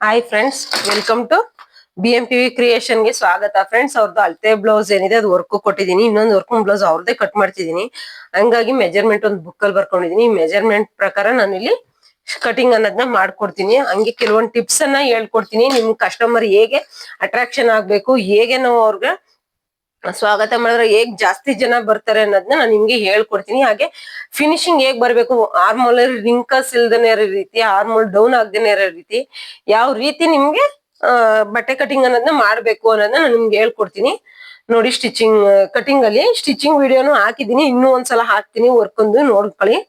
Hi friends, welcome to BMPV creation ಗೆ ಸ್ವಾಗತ. Friends, ಅವ್ರದ್ದು ಅಳತೆ ಬ್ಲೌಸ್ ಏನಿದೆ ಅದು ವರ್ಕ್ ಕೊಟ್ಟಿದ್ದೀನಿ. ಇನ್ನೊಂದು ವರ್ಕಿಂಗ್ ಬ್ಲೌಸ್ ಅವ್ರದ್ದೇ ಕಟ್ ಮಾಡ್ತಿದ್ದೀನಿ. ಹಂಗಾಗಿ ಮೆಜರ್ಮೆಂಟ್ ಒಂದು ಬುಕ್ ಅಲ್ಲಿ ಬರ್ಕೊಂಡಿದೀನಿ. ಮೆಜರ್ಮೆಂಟ್ ಪ್ರಕಾರ ನಾನು ಇಲ್ಲಿ ಕಟಿಂಗ್ ಅನ್ನೋದನ್ನ ಮಾಡ್ಕೊಡ್ತೀನಿ. ಹಂಗೆ ಕೆಲವೊಂದು ಟಿಪ್ಸ್ ಅನ್ನ ಹೇಳ್ಕೊಡ್ತೀನಿ. ನಿಮ್ ಕಸ್ಟಮರ್ ಹೇಗೆ ಅಟ್ರಾಕ್ಷನ್ ಆಗ್ಬೇಕು, ಹೇಗೆ ನಾವು ಅವ್ರಿಗೆ ಸ್ವಾಗತ ಮಾಡಿದ್ರೆ ಹೇಗ್ ಜಾಸ್ತಿ ಜನ ಬರ್ತಾರೆ ಅನ್ನೋದನ್ನ ನಾನು ನಿಮ್ಗೆ ಹೇಳ್ಕೊಡ್ತೀನಿ. ಹಾಗೆ ಫಿನಿಶಿಂಗ್ ಹೇಗ್ ಬರ್ಬೇಕು, ಆರ್ಮೋಲ್ ರಿಂಕಲ್ಸ್ ಇಲ್ದೇನೆ ಇರೋ ರೀತಿ, ಆರ್ಮೋಲ್ ಡೌನ್ ಆಗದೇನೆ ಇರೋ ರೀತಿ, ಯಾವ ರೀತಿ ನಿಮ್ಗೆ ಬಟ್ಟೆ ಕಟಿಂಗ್ ಅನ್ನೋದನ್ನ ಮಾಡ್ಬೇಕು ಅನ್ನೋದನ್ನ ನಾನು ನಿಮ್ಗೆ ಹೇಳ್ಕೊಡ್ತೀನಿ. ನೋಡಿ, ಕಟಿಂಗ್ ಅಲ್ಲಿ ಸ್ಟಿಚಿಂಗ್ ವಿಡಿಯೋನು ಹಾಕಿದೀನಿ. ಇನ್ನೂ ಒಂದ್ಸಲ ಹಾಕ್ತೀನಿ, ವರ್ಕ್ ಒಂದು ನೋಡ್ಕೊಳ್ಳಿ.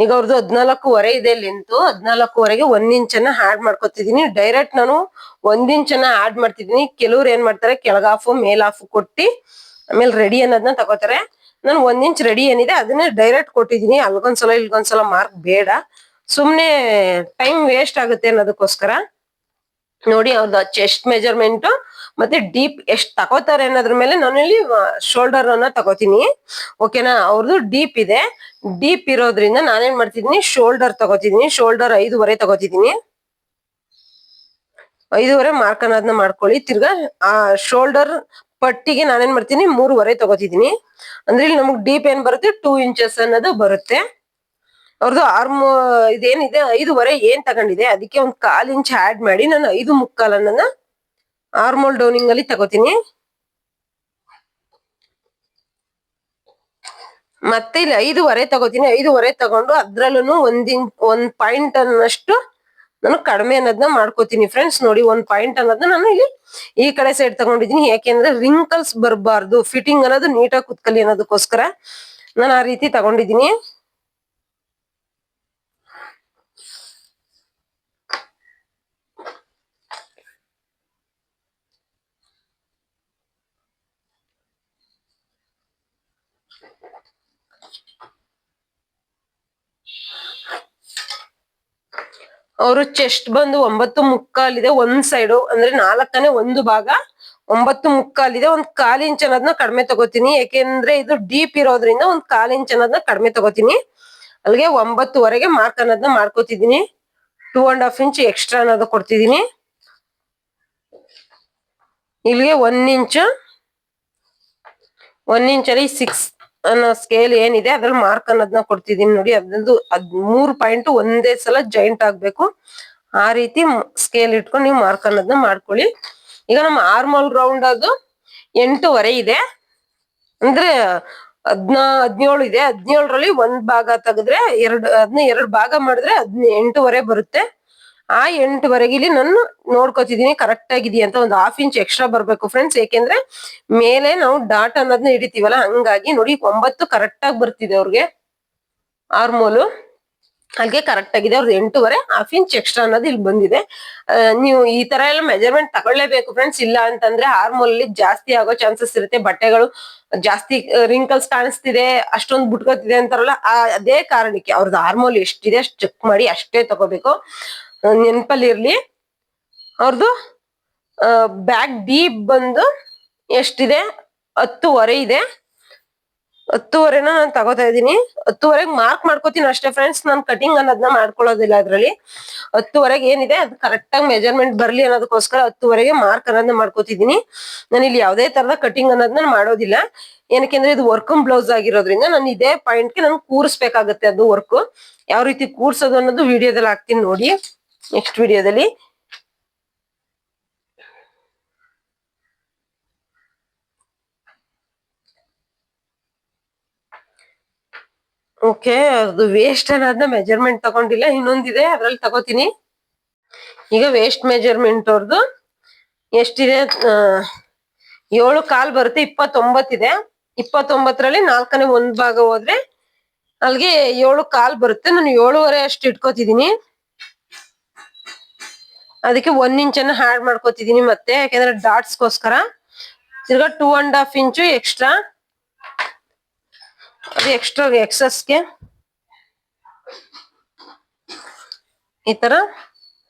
ಈಗ ಅವ್ರದ್ದು 14.5 ಇದೆ ಲೆಂತ್. 14.5ಗೆ 1 ಇಂಚನ್ನ ಆಡ್ ಮಾಡ್ಕೊತಿದೀನಿ. ಡೈರೆಕ್ಟ್ ನಾನು 1 ಇಂಚನ್ನ ಆಡ್ ಮಾಡ್ತಿದೀನಿ. ಕೆಲವ್ರು ಏನ್ ಮಾಡ್ತಾರೆ, ಕೆಳಗ ಹಾಫ್ ಮೇಲ್ ಹಾಫ್ ಕೊಟ್ಟಿ ಆಮೇಲೆ ರೆಡಿ ಅನ್ನೋದನ್ನ ತಗೋತಾರೆ. ನಾನು 1 ಇಂಚ್ ರೆಡಿ ಏನಿದೆ ಅದನ್ನೇ ಡೈರೆಕ್ಟ್ ಕೊಟ್ಟಿದೀನಿ. ಅಲ್ಗೊಂದ್ಸಲ ಇಲ್ಗೊಂದ್ಸಲ ಮಾರ್ಕ್ ಬೇಡ, ಸುಮ್ನೆ ಟೈಮ್ ವೇಸ್ಟ್ ಆಗುತ್ತೆ ಅನ್ನೋದಕ್ಕೋಸ್ಕರ. ನೋಡಿ, ಅವ್ರದ್ದು ಚೆಸ್ಟ್ ಮೆಜರ್ಮೆಂಟ್ ಮತ್ತೆ ಡೀಪ್ ಎಷ್ಟ್ ತಗೋತಾರೆ ಅನ್ನೋದ್ರ ಮೇಲೆ ನಾನು ಇಲ್ಲಿ ಶೋಲ್ಡರ್ ಅನ್ನ ತಗೋತೀನಿ. ಓಕೆನಾ? ಅವ್ರದ್ದು ಡೀಪ್ ಇದೆ. ಡೀಪ್ ಇರೋದ್ರಿಂದ ನಾನೇನ್ ಮಾಡ್ತಿದೀನಿ, ಶೋಲ್ಡರ್ ತಗೋತಿದೀನಿ. ಶೋಲ್ಡರ್ 5.5 ತಗೋತಿದೀನಿ. 5.5 ಮಾರ್ಕ್ ಅನ್ನೋದನ್ನ ಮಾಡ್ಕೊಳ್ಳಿ. ತಿರ್ಗಾ ಆ ಶೋಲ್ಡರ್ ಪಟ್ಟಿಗೆ ನಾನೇನ್ ಮಾಡ್ತೀನಿ, 3.5 ತಗೋತಿದೀನಿ. ಅಂದ್ರೆ ಇಲ್ಲಿ ನಮಗ್ ಡೀಪ್ ಏನ್ ಬರುತ್ತೆ, 2 ಇಂಚಸ್ ಅನ್ನೋದು ಬರುತ್ತೆ. ಅವ್ರದ್ದು ಇದೇನಿದೆ 5.5 ಏನ್ ತಗೊಂಡಿದೆ ಅದಕ್ಕೆ 1/4 ಇಂಚ್ ಆಡ್ ಮಾಡಿ ನಾನು 5.25 ಅನ್ನೋದನ್ನ ಆರ್ಮೋಲ್ ಡೌನಿಂಗ್ ಅಲ್ಲಿ ತಗೋತೀನಿ. ಮತ್ತೆ ಇಲ್ಲಿ 5.5 ತಗೋತೀನಿ. 5.5 ತಗೊಂಡು ಅದ್ರಲ್ಲೂ 1 ಪಾಯಿಂಟ್ ಅನ್ನಷ್ಟು ನಾನು ಕಡಿಮೆ ಅನ್ನೋದನ್ನ ಮಾಡ್ಕೋತೀನಿ. ಫ್ರೆಂಡ್ಸ್, ನೋಡಿ, 1 ಪಾಯಿಂಟ್ ಅನ್ನೋದನ್ನ ನಾನು ಇಲ್ಲಿ ಈ ಕಡೆ ಸೈಡ್ ತಗೊಂಡಿದೀನಿ. ಯಾಕೆಂದ್ರೆ ರಿಂಕಲ್ಸ್ ಬರಬಾರ್ದು, ಫಿಟ್ಟಿಂಗ್ ಅನ್ನೋದು ನೀಟಾಗಿ ಕುತ್ಕಲಿ ಅನ್ನೋದಕ್ಕೋಸ್ಕರ ನಾನು ಆ ರೀತಿ ತಗೊಂಡಿದೀನಿ. ಅವರು ಚೆಸ್ಟ್ ಬಂದು 9.25 ಇದೆ ಒಂದ್ ಸೈಡು, ಅಂದ್ರೆ 4ನೇ ಒಂದು ಭಾಗ 9.25 ಇದೆ. 1/4 ಇಂಚ್ ಅನ್ನೋದನ್ನ ಕಡಿಮೆ ತಗೋತೀನಿ. ಯಾಕೆಂದ್ರೆ ಇದು ಡೀಪ್ ಇರೋದ್ರಿಂದ 1/4 ಇಂಚ್ ಅನ್ನೋದನ್ನ ಕಡಿಮೆ ತಗೋತೀನಿ. ಅಲ್ಲಿಗೆ 9.25ಗೆ ಮಾರ್ಕ್ ಅನ್ನೋದನ್ನ ಮಾಡ್ಕೋತಿದೀನಿ. 2.5 ಇಂಚ್ ಎಕ್ಸ್ಟ್ರಾ ಅನ್ನೋದು ಕೊಡ್ತಿದೀನಿ. ಇಲ್ಲಿಗೆ 1 ಇಂಚಲ್ಲಿ 6 ಅನ್ನೋ ಸ್ಕೇಲ್ ಏನಿದೆ ಅದ್ರಲ್ಲಿ ಮಾರ್ಕ್ ಅನ್ನೋದನ್ನ ಕೊಡ್ತಿದೀನಿ. ನೋಡಿ, ಅದ್ರದ್ದು 3 ಪಾಯಿಂಟ್ ಒಂದೇ ಸಲ ಜಾಯಿಂಟ್ ಆಗ್ಬೇಕು. ಆ ರೀತಿ ಸ್ಕೇಲ್ ಇಟ್ಕೊಂಡು ನೀವು ಮಾರ್ಕ್ ಅನ್ನೋದನ್ನ ಮಾಡ್ಕೊಳ್ಳಿ. ಈಗ ನಮ್ಮ ಆರ್ಮೋಲ್ ರೌಂಡ್ ಅದು 8.5 ಇದೆ. ಅಂದ್ರೆ 17 ಇದೆ. 17ರಲ್ಲಿ 1 ಭಾಗ ತೆಗೆದ್ರೆ ಅದನ್ನ 2 ಭಾಗ ಮಾಡಿದ್ರೆ 8.5 ಬರುತ್ತೆ. ಆ 8.5 ಇಲ್ಲಿ ನಾನು ನೋಡ್ಕೋತಿದೀನಿ ಕರೆಕ್ಟ್ ಆಗಿದೆಯಾ ಅಂತ. 1/2 ಇಂಚ್ ಎಕ್ಸ್ಟ್ರಾ ಬರ್ಬೇಕು ಫ್ರೆಂಡ್ಸ್. ಯಾಕೆಂದ್ರೆ ಮೇಲೆ ನಾವು ಡಾಟ್ ಅನ್ನೋದನ್ನ ಹಿಡಿತೀವಲ್ಲ, ಹಂಗಾಗಿ ನೋಡಿ 9 ಕರೆಕ್ಟ್ ಆಗಿ ಬರ್ತಿದೆ ಅವ್ರಿಗೆ ಆರ್ಮೋಲು. ಅಲ್ಲಿಗೆ ಕರೆಕ್ಟ್ ಆಗಿದೆ. ಅವ್ರದ್ದು 8.5, 1/2 ಇಂಚ್ ಎಕ್ಸ್ಟ್ರಾ ಅನ್ನೋದು ಇಲ್ಲಿ ಬಂದಿದೆ. ನೀವು ಈ ತರ ಎಲ್ಲ ಮೆಜರ್ಮೆಂಟ್ ತಗೊಳ್ಳೇಬೇಕು ಫ್ರೆಂಡ್ಸ್. ಇಲ್ಲ ಅಂತಂದ್ರೆ ಆರ್ಮೋಲ್ ಅಲ್ಲಿ ಜಾಸ್ತಿ ಆಗೋ ಚಾನ್ಸಸ್ ಇರುತ್ತೆ. ಬಟ್ಟೆಗಳು ಜಾಸ್ತಿ ರಿಂಕಲ್ಸ್ ಕಾಣಿಸ್ತಿದೆ, ಅಷ್ಟೊಂದು ಬುಟ್ಕೋತಿದೆ ಅಂತಾರಲ್ಲ, ಅದೇ ಕಾರಣಕ್ಕೆ ಅವ್ರದ್ದು ಆರ್ಮೋಲ್ ಎಷ್ಟಿದೆ ಅಷ್ಟು ಚೆಕ್ ಮಾಡಿ ಅಷ್ಟೇ ತಗೋಬೇಕು. ನೆನಪಲ್ಲಿ ಇರ್ಲಿ. ಅವ್ರದ್ದು ಬ್ಯಾಕ್ ಡೀಪ್ ಬಂದು ಎಷ್ಟಿದೆ, 10.5 ಇದೆ. 10.5ನ ನಾನು ತಗೋತಾ ಇದ್ದೀನಿ. 10.5ಗೆ ಮಾರ್ಕ್ ಮಾಡ್ಕೋತೀನಿ ಅಷ್ಟೇ ಫ್ರೆಂಡ್ಸ್. ನಾನು ಕಟಿಂಗ್ ಅನ್ನೋದನ್ನ ಮಾಡ್ಕೊಳ್ಳೋದಿಲ್ಲ ಅದ್ರಲ್ಲಿ. 10.5ಗೆ ಏನಿದೆ ಅದು ಕರೆಕ್ಟ್ ಆಗಿ ಮೆಜರ್ಮೆಂಟ್ ಬರ್ಲಿ ಅನ್ನೋದಕ್ಕೋಸ್ಕರ 10.5ಗೆ ಮಾರ್ಕ್ ಅನ್ನೋದನ್ನ ಮಾಡ್ಕೋತಿದೀನಿ. ನಾನು ಇಲ್ಲಿ ಯಾವುದೇ ತರದ ಕಟಿಂಗ್ ಅನ್ನೋದನ್ನ ಮಾಡೋದಿಲ್ಲ. ಏನಕ್ಕೆಂದ್ರೆ ಇದು ವರ್ಕಮ್ ಬ್ಲೌಸ್ ಆಗಿರೋದ್ರಿಂದ ನಾನು ಇದೇ ಪಾಯಿಂಟ್ಗೆ ನಾನು ಕೂರಿಸ್ಬೇಕಾಗತ್ತೆ. ಅದು ವರ್ಕ್ ಯಾವ ರೀತಿ ಕೂರ್ಸೋದು ಅನ್ನೋದು ವಿಡಿಯೋದಲ್ಲಿ ಹಾಕ್ತೀನಿ ನೋಡಿ, ನೆಕ್ಸ್ಟ್ ವಿಡಿಯೋದಲ್ಲಿ. ಓಕೆ, ಅದು ವೇಸ್ಟ್ ಅನ್ನೋದನ್ನ ಮೆಜರ್ಮೆಂಟ್ ತಗೊಂಡಿಲ್ಲ, ಇನ್ನೊಂದಿದೆ ಅದ್ರಲ್ಲಿ ತಗೋತೀನಿ. ಈಗ ವೇಸ್ಟ್ ಮೆಜರ್ಮೆಂಟ್ ಅವ್ರದ್ದು ಎಷ್ಟಿದೆ, 7.25 ಬರುತ್ತೆ. 29 ಇದೆ. 29ರಲ್ಲಿ 4ನೇ ಒಂದು ಭಾಗ ಹೋದ್ರೆ ಅಲ್ಲಿಗೆ 7.25 ಬರುತ್ತೆ. ನಾನು 7.5 ಅಷ್ಟು ಇಟ್ಕೋತಿದೀನಿ. ಅದಕ್ಕೆ 1 ಇಂಚನ್ನ ಆಡ್ ಮಾಡ್ಕೋತಿದೀನಿ ಮತ್ತೆ, ಯಾಕಂದ್ರೆ ಡಾಟ್ಸ್ಗೋಸ್ಕರ. ತಿರ್ಗಾ 2.5 ಇಂಚು ಎಕ್ಸ್ಟ್ರಾ, ಅದು ಎಕ್ಸ್ಟ್ರಾ ಎಕ್ಸಸ್ಗೆ ಈ ತರ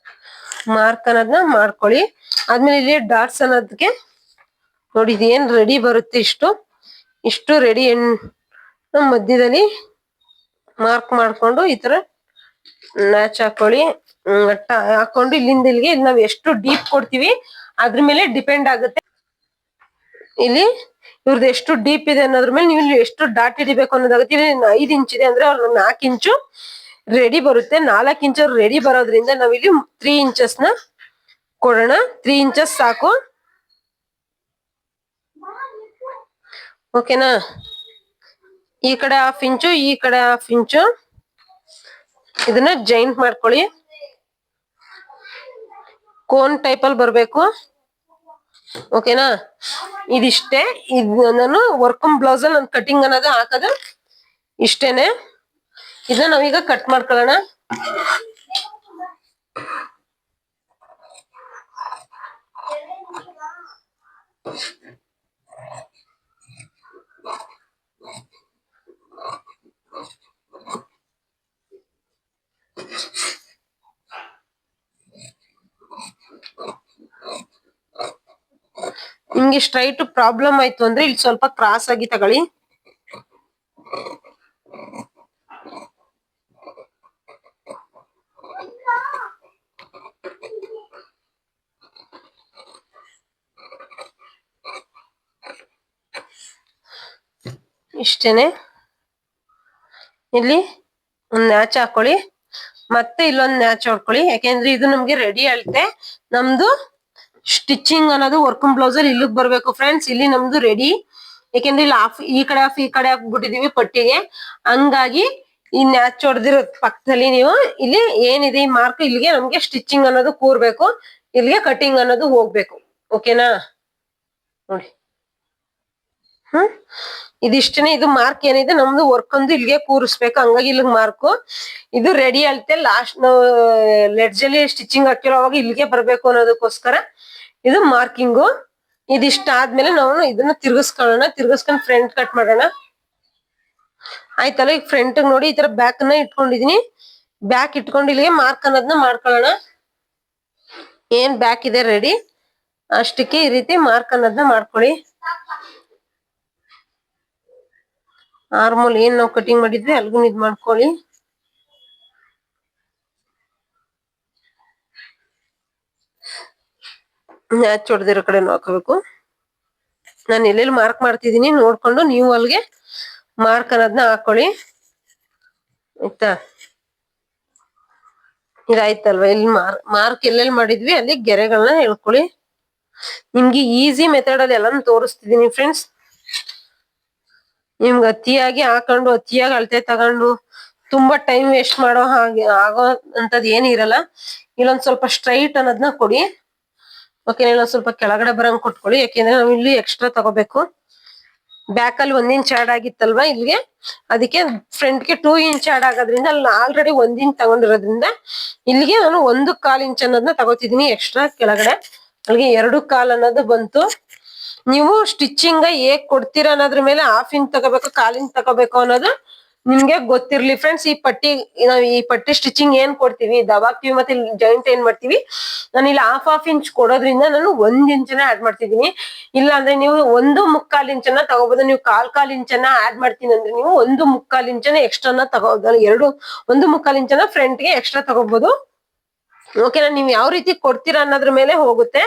ಮಾರ್ಕ್ ಅನ್ನೋದನ್ನ ಮಾಡ್ಕೊಳ್ಳಿ. ಆದ್ಮೇಲೆ ಇಲ್ಲಿ ಡಾಟ್ಸ್ ಅನ್ನೋದಕ್ಕೆ ನೋಡಿ, ಇದೇನ್ ರೆಡಿ ಬರುತ್ತೆ ಇಷ್ಟು ರೆಡಿ ಮಧ್ಯದಲ್ಲಿ ಮಾರ್ಕ್ ಮಾಡ್ಕೊಂಡು ಈ ತರ ಮ್ಯಾಚ್ ಹಾಕೊಳ್ಳಿ. ಹಾಕೊಂಡು ಇಲ್ಲಿಂದ ಇಲ್ಲಿಗೆ ಇಲ್ಲಿ ನಾವ್ ಎಷ್ಟು ಡೀಪ್ ಕೊಡ್ತೀವಿ ಅದ್ರ ಮೇಲೆ ಡಿಪೆಂಡ್ ಆಗುತ್ತೆ. ಇಲ್ಲಿ ಇವ್ರದ್ದು ಎಷ್ಟು ಡೀಪ್ ಇದೆ ಅನ್ನೋದ್ರ ಮೇಲೆ ನೀವು ಇಲ್ಲಿ ಎಷ್ಟು ಡಾಟ್ ಹಿಡಿಬೇಕು ಅನ್ನೋದಾಗುತ್ತೆ. ಇಲ್ಲಿ 5 ಇಂಚ್ ಇದೆ ಅಂದ್ರೆ ಅವ್ರ 4 ಇಂಚು ರೆಡಿ ಬರುತ್ತೆ. 4 ಇಂಚ್ ರೆಡಿ ಬರೋದ್ರಿಂದ ನಾವಿಲ್ಲಿ 3 ಇಂಚಸ್ ನ ಕೊಡೋಣ. 3 ಇಂಚಸ್ ಸಾಕು. ಓಕೆನಾ? ಈ ಕಡೆ 1/2 ಇಂಚು, ಈ ಕಡೆ 1/2 ಇಂಚು ಇದನ್ನ ಜಾಯಿಂಟ್ ಮಾಡ್ಕೊಳ್ಳಿ. ಕೋನ್ ಟೈಪ್ ಅಲ್ಲಿ ಬರ್ಬೇಕು. ಓಕೆನಾ? ಇದಿಷ್ಟೇ. ನಾನು ವರ್ಕಮ್ ಬ್ಲೌಸ್ ಅಲ್ಲಿ ನಾನು ಕಟಿಂಗ್ ಅನ್ನೋದು ಹಾಕೋದು ಇಷ್ಟೇನೆ. ಇದನ್ನ ನಾವೀಗ ಕಟ್ ಮಾಡ್ಕೊಳ್ಳೋಣ. ನಿಮ್ಗೆ ಸ್ಟ್ರೈಟ್ ಪ್ರಾಬ್ಲಮ್ ಆಯ್ತು ಅಂದ್ರೆ ಇಲ್ಲಿ ಸ್ವಲ್ಪ ಕ್ರಾಸ್ ಆಗಿ ತಗೊಳ್ಳಿ. ಇಷ್ಟೇನೆ. ಇಲ್ಲಿ ಒಂದ್ ನ್ಯಾಚ್ ಹಾಕೊಳ್ಳಿ, ಮತ್ತೆ ಇಲ್ಲೊಂದ್ ನ್ಯಾಚ್ ಹೊಡ್ಕೊಳ್ಳಿ. ಯಾಕೆಂದ್ರೆ ಇದು ನಮ್ಗೆ ರೆಡಿ ಅಳತೆ. ನಮ್ದು ಸ್ಟಿಚಿಂಗ್ ಅನ್ನೋದು ವರ್ಕಮ್ ಬ್ಲೌಸ್ ಅಲ್ಲಿ ಇಲ್ಲಿಗೆ ಬರ್ಬೇಕು ಫ್ರೆಂಡ್ಸ್. ಇಲ್ಲಿ ನಮ್ದು ರೆಡಿ. ಯಾಕೆಂದ್ರೆ ಇಲ್ಲಿ ಈ ಕಡೆ ಈ ಕಡೆ ಹಾಕ್ಬಿಟ್ಟಿದೀವಿ ಪಟ್ಟಿಗೆ. ಹಂಗಾಗಿ ಈ ನ್ಯಾಚ್ ಹೊಡೆದಿರೋ ಪಕ್ಕದಲ್ಲಿ ನೀವು ಇಲ್ಲಿ ಏನಿದೆ ಈ ಮಾರ್ಕ್ ಇಲ್ಲಿಗೆ ನಮ್ಗೆ ಸ್ಟಿಚಿಂಗ್ ಅನ್ನೋದು ಕೂರ್ಬೇಕು, ಇಲ್ಲಿಗೆ ಕಟಿಂಗ್ ಅನ್ನೋದು ಹೋಗ್ಬೇಕು. ಓಕೆನಾ? ನೋಡಿ. ಇದಿಷ್ಟನೇ. ಇದು ಮಾರ್ಕ್ ಏನಿದೆ ನಮ್ದು ವರ್ಕ್ ಒಂದು ಇಲ್ಲಿಗೆ ಕೂರಿಸ್ಬೇಕು. ಹಂಗಾಗಿ ಇಲ್ಲಿಗೆ ಮಾರ್ಕು. ಇದು ರೆಡಿ ಅಳತೆ. ಲಾಸ್ಟ್ ನಾವು ಲೆಡ್ಜ್ ಅಲ್ಲಿ ಸ್ಟಿಚಿಂಗ್ ಹಾಕಿರೋ ಅವಾಗ ಇಲ್ಲಿಗೆ ಬರ್ಬೇಕು ಅನ್ನೋದಕ್ಕೋಸ್ಕರ ಇದು ಮಾರ್ಕಿಂಗು. ಇದಿಷ್ಟ ಆದ್ಮೇಲೆ ನಾವು ಇದನ್ನ ತಿರ್ಗಿಸ್ಕೊಳ್ಳೋಣ. ತಿರ್ಗಿಸ್ಕೊಂಡು ಫ್ರಂಟ್ ಕಟ್ ಮಾಡೋಣ. ಆಯ್ತಲ್ಲ? ಈಗ ಫ್ರಂಟ್ ನೋಡಿ ಈ ತರ ಬ್ಯಾಕ್ ನ ಇಟ್ಕೊಂಡಿದೀನಿ. ಬ್ಯಾಕ್ ಇಟ್ಕೊಂಡು ಇಲ್ಲಿಗೆ ಮಾರ್ಕ್ ಅನ್ನೋದನ್ನ ಮಾಡ್ಕೊಳ್ಳೋಣ. ಏನ್ ಬ್ಯಾಕ್ ಇದೆ ರೆಡಿ ಅಷ್ಟಕ್ಕೆ ಈ ರೀತಿ ಮಾರ್ಕ್ ಅನ್ನೋದನ್ನ ಮಾಡ್ಕೊಳ್ಳಿ. ಆರ್ಮೋಲ್ ಏನ್ ನಾವು ಕಟಿಂಗ್ ಮಾಡಿದ್ವಿ ಅಲ್ಗೂ ಇದ್ ಮಾಡ್ಕೊಳ್ಳಿ. ಮ್ಯಾಚ್ ಹೊಡೆದಿರೋ ಕಡೆ ಹಾಕೋಬೇಕು. ನಾನು ಎಲ್ಲೆಲ್ಲಿ ಮಾರ್ಕ್ ಮಾಡ್ತಿದೀನಿ ನೋಡ್ಕೊಂಡು ನೀವು ಅಲ್ಲಿಗೆ ಮಾರ್ಕ್ ಅನ್ನೋದನ್ನ ಹಾಕೊಳ್ಳಿ. ಆಯ್ತಾ? ಇದಾಯ್ತಲ್ವಾ? ಇಲ್ಲಿ ಮಾರ್ಕ್ ಎಲ್ಲೆಲ್ಲಿ ಮಾಡಿದ್ವಿ ಅಲ್ಲಿ ಗೆರೆಗಳನ್ನ ಹೇಳ್ಕೊಳ್ಳಿ. ನಿಮ್ಗೆ ಈಸಿ ಮೆಥಡ್ ಅಲ್ಲಿ ಎಲ್ಲಾನು ತೋರಿಸ್ತಿದೀನಿ ಫ್ರೆಂಡ್ಸ್. ನಿಮ್ಗೆ ಅತಿಯಾಗಿ ಹಾಕೊಂಡು ಅತಿಯಾಗಿ ಅಳತೆ ತಗೊಂಡು ತುಂಬಾ ಟೈಮ್ ವೇಸ್ಟ್ ಮಾಡೋ ಹಾಗೆ ಆಗೋ ಅಂತದ್ ಏನಿರಲ್ಲ. ಇಲ್ಲೊಂದ್ ಸ್ವಲ್ಪ ಸ್ಟ್ರೈಟ್ ಅನ್ನೋದನ್ನ ಕೊಡಿ. ಓಕೆ? ಇಲ್ಲೊಂದ್ ಸ್ವಲ್ಪ ಕೆಳಗಡೆ ಬರಂಗ್ ಕೊಟ್ಕೊಳ್ಳಿ. ಯಾಕೆಂದ್ರೆ ನಾವು ಇಲ್ಲಿ ಎಕ್ಸ್ಟ್ರಾ ತಗೋಬೇಕು. ಬ್ಯಾಕ್ ಅಲ್ಲಿ 1 ಇಂಚ್ ಆಡ್ ಆಗಿತ್ತಲ್ವಾ ಇಲ್ಲಿಗೆ, ಅದಕ್ಕೆ ಫ್ರಂಟ್ ಗೆ 2 ಇಂಚ್ ಆಡ್ ಆಗೋದ್ರಿಂದ ಅಲ್ಲಿ ಆಲ್ರೆಡಿ 1 ಇಂಚ್ ತಗೊಂಡಿರೋದ್ರಿಂದ ಇಲ್ಲಿಗೆ ನಾನು 1/4 ಇಂಚ್ ಅನ್ನೋದನ್ನ ತಗೋತಿದೀನಿ ಎಕ್ಸ್ಟ್ರಾ ಕೆಳಗಡೆ. ಅಲ್ಲಿಗೆ 2/4 ಅನ್ನೋದು ಬಂತು. ನೀವು ಸ್ಟಿಚಿಂಗ್ ಹೇಗ್ ಕೊಡ್ತೀರಾ ಅನ್ನೋದ್ರ ಮೇಲೆ 1/2 ಇಂಚ್ ತಗೋಬೇಕು 1/4 ಇಂಚ್ ತಗೋಬೇಕು ಅನ್ನೋದು ನಿಮ್ಗೆ ಗೊತ್ತಿರ್ಲಿ ಫ್ರೆಂಡ್ಸ್. ನಾವ್ ಈ ಪಟ್ಟಿ ಸ್ಟಿಚಿಂಗ್ ಏನ್ ಕೊಡ್ತೀವಿ, ದಬಾಕ್ತಿವಿ ಮತ್ತೆ ಜಾಯಿಂಟ್ ಏನ್ ಮಾಡ್ತೀವಿ, ನಾನು ಇಲ್ಲಿ 1/2 ಇಂಚ್ ಕೊಡೋದ್ರಿಂದ ನಾನು 1 ಇಂಚನ್ನ ಆಡ್ ಮಾಡ್ತಿದೀನಿ. ಇಲ್ಲ ಅಂದ್ರೆ ನೀವು 1/4 ಇಂಚನ್ನ ತಗೋಬಹುದು. ನೀವು 1/4 ಇಂಚನ್ನ ಆಡ್ ಮಾಡ್ತೀನಿ ಅಂದ್ರೆ ನೀವು 1/4 ಇಂಚನ್ನ ಎಕ್ಸ್ಟ್ರಾನ ತಗೋಬಹುದು. 1/4 ಇಂಚನ್ನ ಫ್ರಂಟ್ ಗೆ ಎಕ್ಸ್ಟ್ರಾ ತಗೋಬಹುದು. ಓಕೆನಾ? ನೀವ್ ಯಾವ ರೀತಿ ಕೊಡ್ತೀರಾ ಅನ್ನೋದ್ರ ಮೇಲೆ ಹೋಗುತ್ತೆ.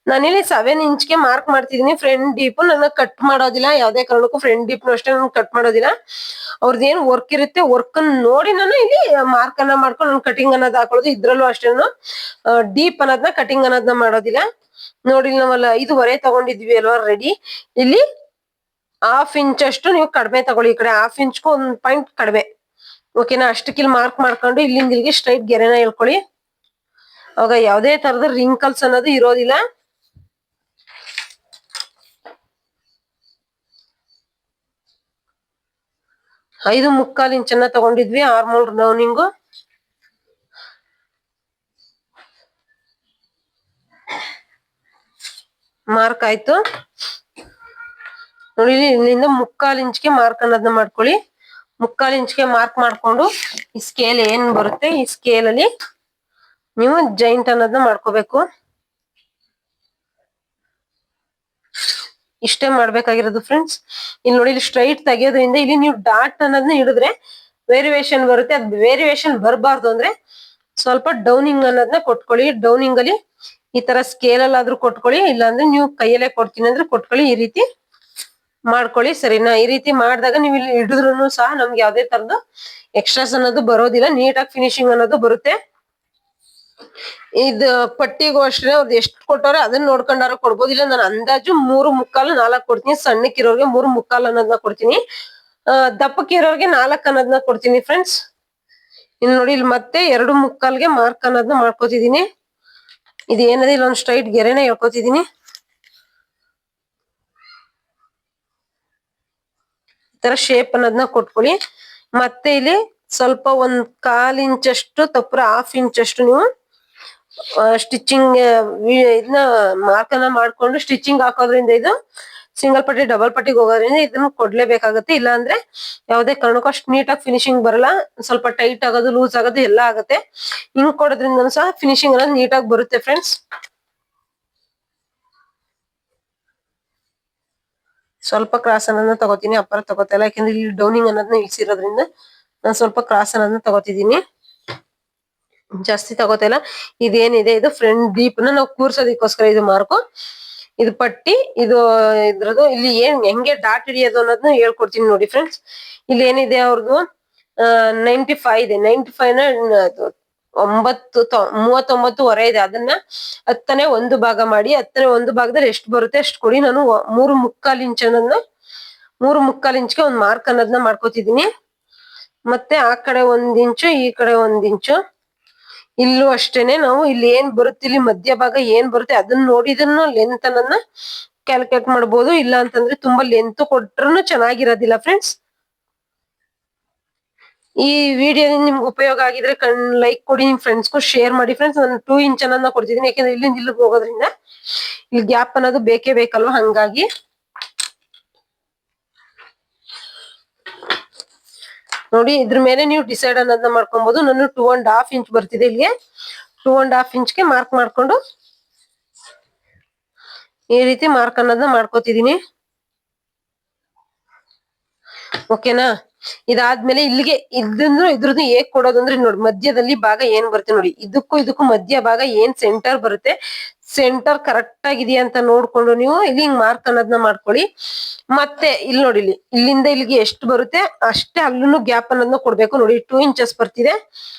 ನಾನಿಲ್ಲಿ 7 ಇಂಚ್ಗೆ ಮಾರ್ಕ್ ಮಾಡ್ತಿದೀನಿ. ಫ್ರಂಟ್ ಡೀಪ್ ನನ್ನ ಕಟ್ ಮಾಡೋದಿಲ್ಲ. ಯಾವ್ದೇ ಕಾರಣಕ್ಕೂ ಫ್ರಂಟ್ ಡೀಪ್ ಅಷ್ಟೇ ನಾನು ಕಟ್ ಮಾಡೋದಿಲ್ಲ. ಅವ್ರದ್ದೇನು ವರ್ಕ್ ಇರುತ್ತೆ ವರ್ಕ್ ನೋಡಿ ನಾನು ಇಲ್ಲಿ ಮಾರ್ಕ್ ಅನ್ನ ಮಾಡ್ಕೊಂಡು ನಾನು ಕಟಿಂಗ್ ಅನ್ನೋದು ಹಾಕೊಳ್ಳೋದು. ಇದ್ರಲ್ಲೂ ಅಷ್ಟೇ ಡೀಪ್ ಅನ್ನೋದನ್ನ ಕಟಿಂಗ್ ಅನ್ನೋದನ್ನ ಮಾಡೋದಿಲ್ಲ. ನೋಡಿ ನಾವಲ್ಲ 5.5 ತಗೊಂಡಿದ್ವಿ ಅಲ್ವಾ ರೆಡಿ. ಇಲ್ಲಿ 1/2 ಇಂಚ್ ಅಷ್ಟು ನೀವು ಕಡಿಮೆ ತಗೊಳ್ಳಿ. ಈ ಕಡೆ 1/2 ಇಂಚ್ಗೂ 1 ಪಾಯಿಂಟ್ ಕಡಿಮೆ. ಓಕೆನಾ? ಅಷ್ಟಕ್ಕಿಲ್ಲಿ ಮಾರ್ಕ್ ಮಾಡ್ಕೊಂಡು ಇಲ್ಲಿಂದ ಇಲ್ಲಿಗೆ ಸ್ಟ್ರೈಟ್ ಗೆರೆನ ಹೇಳ್ಕೊಳ್ಳಿ. ಅವಾಗ ಯಾವ್ದೇ ತರದ ರಿಂಕಲ್ಸ್ ಅನ್ನೋದು ಇರೋದಿಲ್ಲ. ಐದು 1/4 ಇಂಚನ್ನ ತಗೊಂಡಿದ್ವಿ ಆರ್ಮೋಲ್ ರೌಂಡಿಂಗು. ಮಾರ್ಕ್ ಆಯ್ತು ನೋಡಿ. ಇಲ್ಲಿಂದ 1/4 ಇಂಚ್ಗೆ ಮಾರ್ಕ್ ಅನ್ನೋದನ್ನ ಮಾಡ್ಕೊಳ್ಳಿ. 1/4 ಇಂಚ್ಗೆ ಮಾರ್ಕ್ ಮಾಡ್ಕೊಂಡು ಈ ಸ್ಕೇಲ್ ಏನ್ ಬರುತ್ತೆ ಈ ಸ್ಕೇಲ್ ಅಲ್ಲಿ ನೀವು ಜಾಯಿಂಟ್ ಅನ್ನೋದನ್ನ ಮಾಡ್ಕೋಬೇಕು. ಇಷ್ಟೇ ಮಾಡ್ಬೇಕಾಗಿರೋದು ಫ್ರೆಂಡ್ಸ್. ಇಲ್ಲಿ ನೋಡಿ ಇಲ್ಲಿ ಸ್ಟ್ರೈಟ್ ತೆಗಿಯೋದ್ರಿಂದ ಇಲ್ಲಿ ನೀವು ಡಾಟ್ ಅನ್ನೋದನ್ನ ಹಿಡಿದ್ರೆ ವೇರಿಯೇಷನ್ ಬರುತ್ತೆ. ಅದ್ ವೇರಿಯೇಷನ್ ಬರಬಾರ್ದು ಅಂದ್ರೆ ಸ್ವಲ್ಪ ಡೌನಿಂಗ್ ಅನ್ನೋದನ್ನ ಕೊಟ್ಕೊಳ್ಳಿ. ಡೌನಿಂಗ್ ಅಲ್ಲಿ ಈ ತರ ಸ್ಕೇಲ್ ಅಲ್ಲಾದ್ರೂ ಕೊಟ್ಕೊಳ್ಳಿ, ಇಲ್ಲಾಂದ್ರೆ ನೀವು ಕೈಯಲ್ಲೇ ಕೊಡ್ತೀನಿ ಅಂದ್ರೆ ಕೊಟ್ಕೊಳ್ಳಿ. ಈ ರೀತಿ ಮಾಡ್ಕೊಳ್ಳಿ, ಸರಿನಾ? ಈ ರೀತಿ ಮಾಡಿದಾಗ ನೀವು ಇಲ್ಲಿ ಹಿಡಿದ್ರು ಸಹ ನಮ್ಗೆ ಯಾವ್ದೇ ತರದ್ದು ಎಕ್ಸ್ಟ್ರಾಸ್ ಅನ್ನೋದು ಬರೋದಿಲ್ಲ, ನೀಟಾಗಿ ಫಿನಿಶಿಂಗ್ ಅನ್ನೋದು ಬರುತ್ತೆ. ಇದು ಪಟ್ಟಿಗೂ ಅಷ್ಟೇ ಅವ್ರದ್ದು ಎಷ್ಟು ಕೊಟ್ಟವ್ರೆ ಅದನ್ನ ನೋಡ್ಕೊಂಡಾರ ಕೊಡ್ಬೋದಿಲ್ಲ. ನಾನು ಅಂದಾಜು 3.25 4 ಕೊಡ್ತೀನಿ. ಸಣ್ಣಕ್ಕಿರೋರ್ಗೆ 3.25 ಅನ್ನೋದನ್ನ ಕೊಡ್ತೀನಿ, ದಪ್ಪಕ್ಕಿರೋರ್ಗೆ 4 ಅನ್ನೋದನ್ನ ಕೊಡ್ತೀನಿ ಫ್ರೆಂಡ್ಸ್. ಇನ್ನು ನೋಡಿ, ಇಲ್ಲಿ ಮತ್ತೆ 2.25ಗೆ ಮಾರ್ಕ್ ಅನ್ನೋದನ್ನ ಮಾಡ್ಕೋತಿದೀನಿ. ಇದು ಏನದ ಇಲ್ಲ ಒಂದು ಸ್ಟ್ರೈಟ್ ಗೆರೆನ ಹೇಳ್ಕೊತಿದೀನಿ. ಈ ತರ ಶೇಪ್ ಅನ್ನೋದನ್ನ ಕೊಟ್ಕೊಳ್ಳಿ. ಮತ್ತೆ ಇಲ್ಲಿ ಸ್ವಲ್ಪ 1/4 ಇಂಚಷ್ಟು ತಪ್ಪರ 1/2 ಇಂಚಷ್ಟು ನೀವು ಸ್ಟಿಚಿಂಗ್ ಇದನ್ನ ಮಾರ್ಕ್ ಅನ್ನ ಮಾಡ್ಕೊಂಡು ಸ್ಟಿಚಿಂಗ್ ಹಾಕೋದ್ರಿಂದ ಇದು ಸಿಂಗಲ್ ಪಟ್ಟಿ ಡಬಲ್ ಪಟ್ಟಿಗೆ ಹೋಗೋದ್ರಿಂದ ಇದನ್ನ ಕೊಡ್ಲೇಬೇಕಾಗತ್ತೆ. ಇಲ್ಲ ಅಂದ್ರೆ ಯಾವ್ದೇ ಕಾರಣಕ್ಕೂ ಅಷ್ಟು ನೀಟಾಗಿ ಫಿನಿಶಿಂಗ್ ಬರಲ್ಲ, ಸ್ವಲ್ಪ ಟೈಟ್ ಆಗೋದು ಲೂಸ್ ಆಗೋದು ಎಲ್ಲ ಆಗುತ್ತೆ. ಹಿಂಗ್ ಕೊಡೋದ್ರಿಂದ ಸಹ ಫಿನಿಶಿಂಗ್ ಅನ್ನೋದು ನೀಟಾಗಿ ಬರುತ್ತೆ ಫ್ರೆಂಡ್ಸ್. ಸ್ವಲ್ಪ ಕ್ರಾಸ್ ಅನ್ನೋದನ್ನ ತಗೋತೀನಿ, ಅಪ್ಪರ ತಗೋತಾ ಇಲ್ಲ, ಯಾಕಂದ್ರೆ ಇಲ್ಲಿ ಡೌನಿಂಗ್ ಅನ್ನೋದನ್ನ ಇಳಿಸಿರೋದ್ರಿಂದ ನಾನು ಸ್ವಲ್ಪ ಕ್ರಾಸ್ ಅನ್ನೋದನ್ನ ತಗೋತಿದೀನಿ, ಜಾಸ್ತಿ ತಗೋತಾ ಇಲ್ಲ. ಇದೇನಿದೆ ಇದು ಫ್ರಂಟ್ ಡೀಪ್ ನ ನಾವು ಕೂರ್ಸೋದಕ್ಕೋಸ್ಕರ ಇದು ಮಾರ್ಕು. ಇದು ಪಟ್ಟಿ, ಇದು ಇದ್ರದ್ದು ಇಲ್ಲಿ ಹೆಂಗೆ ಡಾಟ್ ಹಿಡಿಯೋದು ಅನ್ನೋದನ್ನ ಹೇಳ್ಕೊಡ್ತೀನಿ ನೋಡಿ ಫ್ರೆಂಡ್ಸ್. ಇಲ್ಲಿ ಏನಿದೆ ಅವ್ರದ್ದು 95 ಇದೆ. 95ನ 39.5 ಇದೆ. ಅದನ್ನ 10ನೇ 1 ಭಾಗ ಮಾಡಿ 10ನೇ 1 ಭಾಗದಲ್ಲಿ ಎಷ್ಟು ಬರುತ್ತೆ ಅಷ್ಟು ಕೊಡಿ. ನಾನು 3.25 ಇಂಚ್ ಅನ್ನೋದನ್ನ 3.25 ಇಂಚ್ಗೆ ಒಂದು ಮಾರ್ಕ್ ಅನ್ನೋದನ್ನ ಮಾಡ್ಕೋತಿದೀನಿ. ಮತ್ತೆ ಆ ಕಡೆ 1 ಇಂಚು, ಈ ಕಡೆ 1 ಇಂಚು. ಇಲ್ಲೂ ಅಷ್ಟೇನೆ ನಾವು ಇಲ್ಲಿ ಏನ್ ಬರುತ್ತೆ, ಇಲ್ಲಿ ಮಧ್ಯಭಾಗ ಏನ್ ಬರುತ್ತೆ ಅದನ್ನ ನೋಡಿ ಇದನ್ನ ಲೆಂತ್ ಅನ್ನೋದನ್ನ ಕ್ಯಾಲ್ಕುಲೇಟ್ ಮಾಡ್ಬೋದು. ಇಲ್ಲ ಅಂತಂದ್ರೆ ತುಂಬಾ ಲೆಂತ್ ಕೊಟ್ರು ಚೆನ್ನಾಗಿರೋದಿಲ್ಲ ಫ್ರೆಂಡ್ಸ್. ಈ ವಿಡಿಯೋ ನಿಮ್ಗೆ ಉಪಯೋಗ ಆಗಿದ್ರೆ ಲೈಕ್ ಕೊಡಿ, ನಿಮ್ ಫ್ರೆಂಡ್ಸ್ಗೂ ಶೇರ್ ಮಾಡಿ ಫ್ರೆಂಡ್ಸ್. ನಾನು 2 ಇಂಚ್ ಅನ್ನೋದನ್ನ ಕೊಡ್ತಿದ್ದೀನಿ, ಯಾಕಂದ್ರೆ ಇಲ್ಲಿಂದ ಇಲ್ಲಿಗೆ ಹೋಗೋದ್ರಿಂದ ಇಲ್ಲಿ ಗ್ಯಾಪ್ ಅನ್ನೋದು ಬೇಕೇ ಬೇಕಲ್ವಾ, ಹಂಗಾಗಿ. ನೋಡಿ, ಇದ್ರ ಮೇಲೆ ನೀವು ಡಿಸೈಡ್ ಅನ್ನೋದನ್ನ ಮಾಡ್ಕೊಬಹುದು. ನಾನು 2.5 ಇಂಚ್ ಬರ್ತಿದೆ, ಇಲ್ಲಿಗೆ 2.5 ಇಂಚ್ಗೆ ಮಾರ್ಕ್ ಮಾಡ್ಕೊಂಡು ಈ ರೀತಿ ಮಾರ್ಕ್ ಅನ್ನೋದನ್ನ ಮಾಡ್ಕೋತಿದೀನಿ. ಓಕೆನಾ? ಇದಾದ್ಮೇಲೆ ಇಲ್ಲಿಗೆ ಇದ್ರದ್ದು ಹೇಗ್ ಕೊಡೋದು ಅಂದ್ರೆ ನೋಡಿ, ಮಧ್ಯದಲ್ಲಿ ಭಾಗ ಏನ್ ಬರುತ್ತೆ ನೋಡಿ, ಇದಕ್ಕೂ ಮಧ್ಯ ಭಾಗ ಏನ್ ಸೆಂಟರ್ ಬರುತ್ತೆ, ಸೆಂಟರ್ ಕರೆಕ್ಟ್ ಆಗಿದೆಯಾ ಅಂತ ನೋಡ್ಕೊಂಡು ನೀವು ಇಲ್ಲಿ ಹಿಂಗ್ ಮಾರ್ಕ್ ಅನ್ನೋದನ್ನ ಮಾಡ್ಕೊಳ್ಳಿ. ಮತ್ತೆ ಇಲ್ಲಿ ನೋಡಿ, ಇಲ್ಲಿಂದ ಇಲ್ಲಿಗೆ ಎಷ್ಟು ಬರುತ್ತೆ ಅಷ್ಟೇ ಅಲ್ಲೂ ಗ್ಯಾಪ್ ಅನ್ನೋದನ್ನ ಕೊಡ್ಬೇಕು. ನೋಡಿ 2 ಇಂಚಸ್ ಬರ್ತಿದೆ,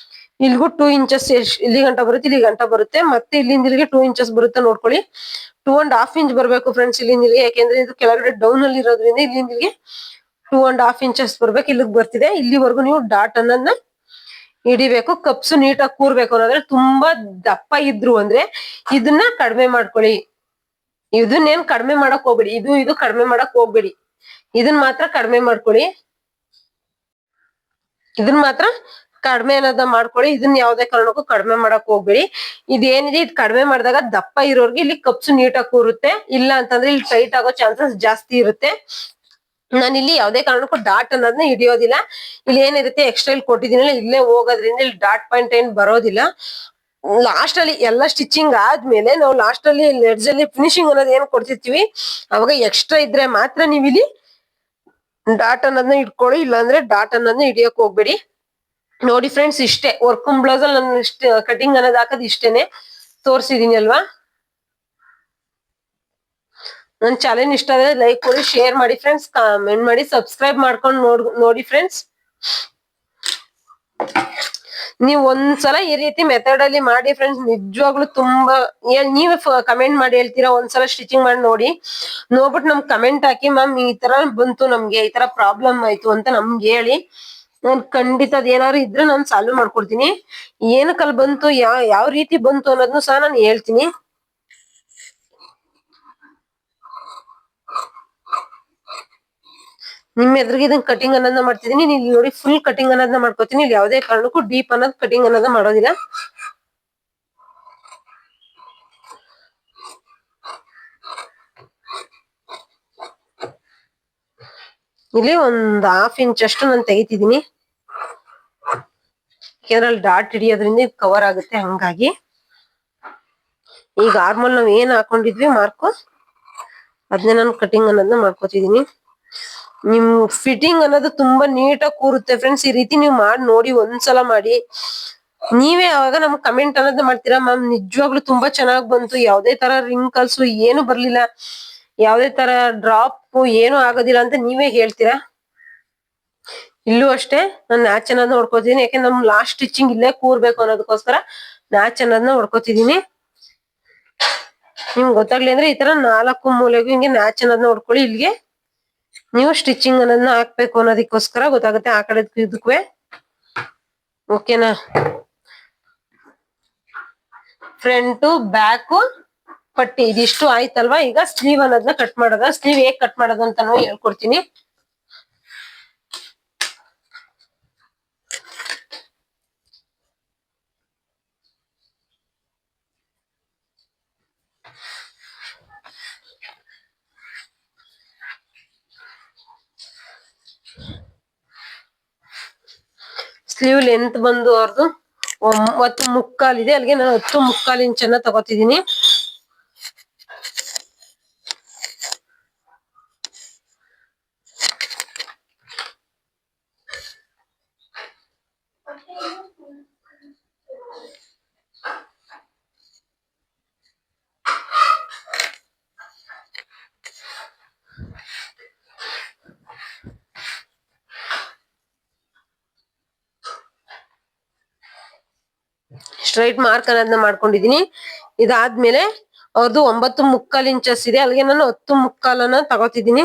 ಇಲ್ಲಿಗೂ 2 ಇಂಚಸ್ ಇಲ್ಲಿ ಗಂಟ ಬರುತ್ತೆ, ಇಲ್ಲಿ ಗಂಟ ಬರುತ್ತೆ. ಮತ್ತೆ ಇಲ್ಲಿಂದ ಇಲ್ಲಿಗೆ 2 ಇಂಚಸ್ ಬರುತ್ತೆ ನೋಡ್ಕೊಳ್ಳಿ. 2.5 ಇಂಚ್ ಬರ್ಬೇಕು ಫ್ರೆಂಡ್ಸ್ ಇಲ್ಲಿಂದ ಇಲ್ಲಿಗೆ, ಯಾಕೆಂದ್ರೆ ಇದು ಕೆಳಗಡೆ ಡೌನ್ ಅಲ್ಲಿ ಇರೋದ್ರಿಂದ ಇಲ್ಲಿಂದ ಇಲ್ಲಿಗೆ 2.5 ಇಂಚಸ್ ಬರ್ಬೇಕು. ಇಲ್ಲಿಗೆ ಬರ್ತಿದೆ, ಇಲ್ಲಿವರೆಗೂ ನೀವು ಡಾಟ್ ಅನ್ನೋದನ್ನ ಹಿಡಿಬೇಕು. ಕಪ್ಸ್ ನೀಟಾಗಿ ಕೂರ್ಬೇಕು. ಅನ್ನೋದ್ರೆ ತುಂಬಾ ದಪ್ಪ ಇದ್ರು ಅಂದ್ರೆ ಇದನ್ನ ಕಡಿಮೆ ಮಾಡ್ಕೊಳ್ಳಿ. ಇದನ್ನೇನ್ ಕಡಿಮೆ ಮಾಡಕ್ ಹೋಗ್ಬೇಡಿ, ಇದು ಕಡಿಮೆ ಮಾಡಕ್ ಹೋಗ್ಬೇಡಿ, ಇದನ್ನ ಮಾತ್ರ ಕಡಿಮೆ ಮಾಡ್ಕೊಳ್ಳಿ. ಇದನ್ನ ಮಾತ್ರ ಕಡಿಮೆ ಅನ್ನೋದನ್ನ ಮಾಡ್ಕೊಳ್ಳಿ. ಇದನ್ನ ಯಾವ್ದೇ ಕಾರಣಕ್ಕೂ ಕಡಿಮೆ ಮಾಡಕ್ ಹೋಗ್ಬೇಡಿ. ಇದೇನಿದೆ ಇದು ಕಡಿಮೆ ಮಾಡಿದಾಗ ದಪ್ಪ ಇರೋರ್ಗೆ ಇಲ್ಲಿ ಕಪ್ಸ್ ನೀಟಾಗಿ ಕೂರುತ್ತೆ. ಇಲ್ಲ ಅಂತಂದ್ರೆ ಇಲ್ಲಿ ಟೈಟ್ ಆಗೋ ಚಾನ್ಸಸ್ ಜಾಸ್ತಿ ಇರುತ್ತೆ. ನಾನಿಲ್ಲಿ ಯಾವ್ದೇ ಕಾರಣಕ್ಕೂ ಡಾಟ್ ಅನ್ನೋದನ್ನ ಹಿಡಿಯೋದಿಲ್ಲ. ಇಲ್ಲಿ ಏನಿರುತ್ತೆ ಎಕ್ಸ್ಟ್ರಾ ಇಲ್ಲಿ ಕೊಟ್ಟಿದ್ದೀನಲ್ಲ, ಇಲ್ಲೇ ಹೋಗೋದ್ರಿಂದ ಇಲ್ಲಿ ಡಾಟ್ ಪಾಯಿಂಟ್ ಏನ್ ಬರೋದಿಲ್ಲ. ಲಾಸ್ಟ್ ಅಲ್ಲಿ ಎಲ್ಲ ಸ್ಟಿಚಿಂಗ್ ಆದ್ಮೇಲೆ ನಾವು ಲಾಸ್ಟ್ ಅಲ್ಲಿ ಎಡ್ಜ್ ಅಲ್ಲಿ ಫಿನಿಶಿಂಗ್ ಅನ್ನೋದು ಏನ್ ಕೊಡ್ತಿರ್ತೀವಿ, ಅವಾಗ ಎಕ್ಸ್ಟ್ರಾ ಇದ್ರೆ ಮಾತ್ರ ನೀವು ಇಲ್ಲಿ ಡಾಟ್ ಅನ್ನೋದನ್ನ ಇಟ್ಕೊಳ್ಳಿ, ಇಲ್ಲಾಂದ್ರೆ ಡಾಟ್ ಅನ್ನೋದನ್ನ ಹಿಡಿಯಕ್ ಹೋಗ್ಬೇಡಿ. ನೋಡಿ ಫ್ರೆಂಡ್ಸ್, ಇಷ್ಟೇ ವರ್ಕಮ್ ಬ್ಲೌಸ್ ಅಲ್ಲಿ ನಾನು ಕಟಿಂಗ್ ಅನ್ನೋದು ಹಾಕೋದು ಇಷ್ಟೇನೆ ತೋರ್ಸಿದೀನಿ ಅಲ್ವಾ. ನನ್ ಚಾಲೆಂಜ್ ಇಷ್ಟ ಆದ್ರೆ ಲೈಕ್ ಕೊಡಿ, ಶೇರ್ ಮಾಡಿ ಫ್ರೆಂಡ್ಸ್, ಕಾಮೆಂಟ್ ಮಾಡಿ, ಸಬ್ಸ್ಕ್ರೈಬ್ ಮಾಡ್ಕೊಂಡು ನೋಡಿ ಫ್ರೆಂಡ್ಸ್. ನೀವು ಒಂದ್ಸಲ ಈ ರೀತಿ ಮೆಥಡ್ ಅಲ್ಲಿ ಮಾಡಿ ಫ್ರೆಂಡ್ಸ್, ನಿಜವಾಗ್ಲೂ ತುಂಬಾ ನೀವೇ ಕಮೆಂಟ್ ಮಾಡಿ ಹೇಳ್ತೀರಾ. ಒಂದ್ಸಲ ಸ್ಟಿಚಿಂಗ್ ಮಾಡಿ ನೋಡ್ಬಿಟ್ಟು ನಮ್ಗೆ ಕಮೆಂಟ್ ಹಾಕಿ, ಮ್ಯಾಮ್ ಈ ತರ ಬಂತು, ನಮ್ಗೆ ಈ ತರ ಪ್ರಾಬ್ಲಮ್ ಆಯ್ತು ಅಂತ ನಮ್ಗೆ ಹೇಳಿ. ನಾನು ಖಂಡಿತ ಅದೇನಾದ್ರು ಇದ್ರೆ ನಾನು ಸಾಲ್ವ್ ಮಾಡ್ಕೊಡ್ತೀನಿ. ಏನಕ್ಕಲ್ಲಿ ಬಂತು, ಯಾವ ರೀತಿ ಬಂತು ಅನ್ನೋದನ್ನು ಸಹ ನಾನು ಹೇಳ್ತೀನಿ. ನಿಮ್ ಎದುರಿಗೆ ಇದನ್ನ ಕಟಿಂಗ್ ಅನ್ನೋದನ್ನ ಮಾಡ್ತಿದೀನಿ. ಇಲ್ಲಿ ನೋಡಿ ಫುಲ್ ಕಟಿಂಗ್ ಅನ್ನೋದನ್ನ ಮಾಡ್ಕೋತೀನಿ. ಇಲ್ಲಿ ಯಾವುದೇ ಕಾರಣಕ್ಕೂ ಡೀಪ್ ಅನ್ನೋದು ಕಟಿಂಗ್ ಅನ್ನೋದನ್ನ ಮಾಡೋದಿಲ್ಲ. ಇಲ್ಲಿ 1/2 ಇಂಚ್ ಅಷ್ಟು ನಾನು ತೆಗಿತಿದೀನಿ, ಯಾಕಂದ್ರೆ ಅಲ್ಲಿ ಡಾಟ್ ಹಿಡಿಯೋದ್ರಿಂದ ಇದು ಕವರ್ ಆಗುತ್ತೆ. ಹಂಗಾಗಿ ಈಗ ಆರ್ಮಲ್ ನಾವ್ ಏನ್ ಹಾಕೊಂಡಿದ್ವಿ ಮಾರ್ಕು, ಅದನ್ನೇ ನಾನು ಕಟಿಂಗ್ ಅನ್ನೋದನ್ನ ಮಾಡ್ಕೋತಿದೀನಿ. ನಿಮ್ ಫಿಟ್ಟಿಂಗ್ ಅನ್ನೋದು ತುಂಬಾ ನೀಟಾಗಿ ಕೂರುತ್ತೆ ಫ್ರೆಂಡ್ಸ್. ಈ ರೀತಿ ನೀವು ಮಾಡಿ ನೋಡಿ, ಒಂದ್ಸಲ ಮಾಡಿ. ನೀವೇ ಅವಾಗ ನಮ್ಗ್ ಕಮೆಂಟ್ ಅನ್ನೋದ್ ಮಾಡ್ತೀರಾ, ಮ್ಯಾಮ್ ನಿಜವಾಗ್ಲೂ ತುಂಬಾ ಚೆನ್ನಾಗ್ ಬಂತು, ಯಾವ್ದೇ ತರ ರಿಂಕಲ್ಸ್ ಏನು ಬರ್ಲಿಲ್ಲ, ಯಾವ್ದೇ ತರ ಡ್ರಾಪ್ ಏನು ಆಗೋದಿಲ್ಲ ಅಂತ ನೀವೇ ಹೇಳ್ತೀರಾ. ಇಲ್ಲೂ ಅಷ್ಟೇ ನಾನು ನ್ಯಾಚ್ ಅನ್ನೋದನ್ನ ನೋಡ್ಕೋತೀನಿ, ಯಾಕಂದ್ರೆ ನಮ್ ಲಾಸ್ಟ್ ಸ್ಟಿಚಿಂಗ್ ಇಲ್ಲೇ ಕೂರ್ಬೇಕು ಅನ್ನೋದಕ್ಕೋಸ್ಕರ ನ್ಯಾಚ್ ಅನ್ನೋದನ್ನ ಹೊಡ್ಕೋತಿದೀನಿ. ನಿಮ್ಗೆ ಗೊತ್ತಾಗ್ಲಿ ಅಂದ್ರೆ ಈ ತರ 4 ಮೂಲೆಗೂ ಹಿಂಗೆ ನ್ಯಾಚ್ ಅನ್ನೋದನ್ನ ಹೊಡ್ಕೊಳ್ಳಿ. ಇಲ್ಲಿಗೆ ನೀವು ಸ್ಟಿಚಿಂಗ್ ಅನ್ನೋದನ್ನ ಹಾಕ್ಬೇಕು ಅನ್ನೋದಕ್ಕೋಸ್ಕರ ಗೊತ್ತಾಗುತ್ತೆ ಆ ಕಡೆ ಇದಕ್ಕೂ. ಓಕೆನಾ? ಫ್ರಂಟು ಬ್ಯಾಕು ಪಟ್ಟಿ ಇದಿಷ್ಟು ಆಯ್ತಲ್ವಾ. ಈಗ ಸ್ಲೀವ್ ಅನ್ನೋದನ್ನ ಕಟ್ ಮಾಡೋದ. ಸ್ಲೀವ್ ಹೇಗ್ ಕಟ್ ಮಾಡೋದು ಅಂತ ಹೇಳ್ಕೊಡ್ತೀನಿ. ಸ್ಲೀವ್ ಲೆಂತ್ ಬಂದು ಅವ್ರದ್ದು 9.75 ಇದೆ. ಅಲ್ಲಿಗೆ ನಾನು 10.25 ಇಂಚನ್ನ ತಗೋತಿದೀನಿ. ಸ್ಟ್ರೈಟ್ ಮಾರ್ಕ್ ಅನ್ನೋದನ್ನ ಮಾಡ್ಕೊಂಡಿದೀನಿ. ಇದಾದ್ಮೇಲೆ ಅವ್ರದ್ದು 9.25 ಇಂಚಸ್ ಇದೆ, ಅಲ್ಲಿಗೆ ನಾನು 10.25 ತಗೋತಿದೀನಿ.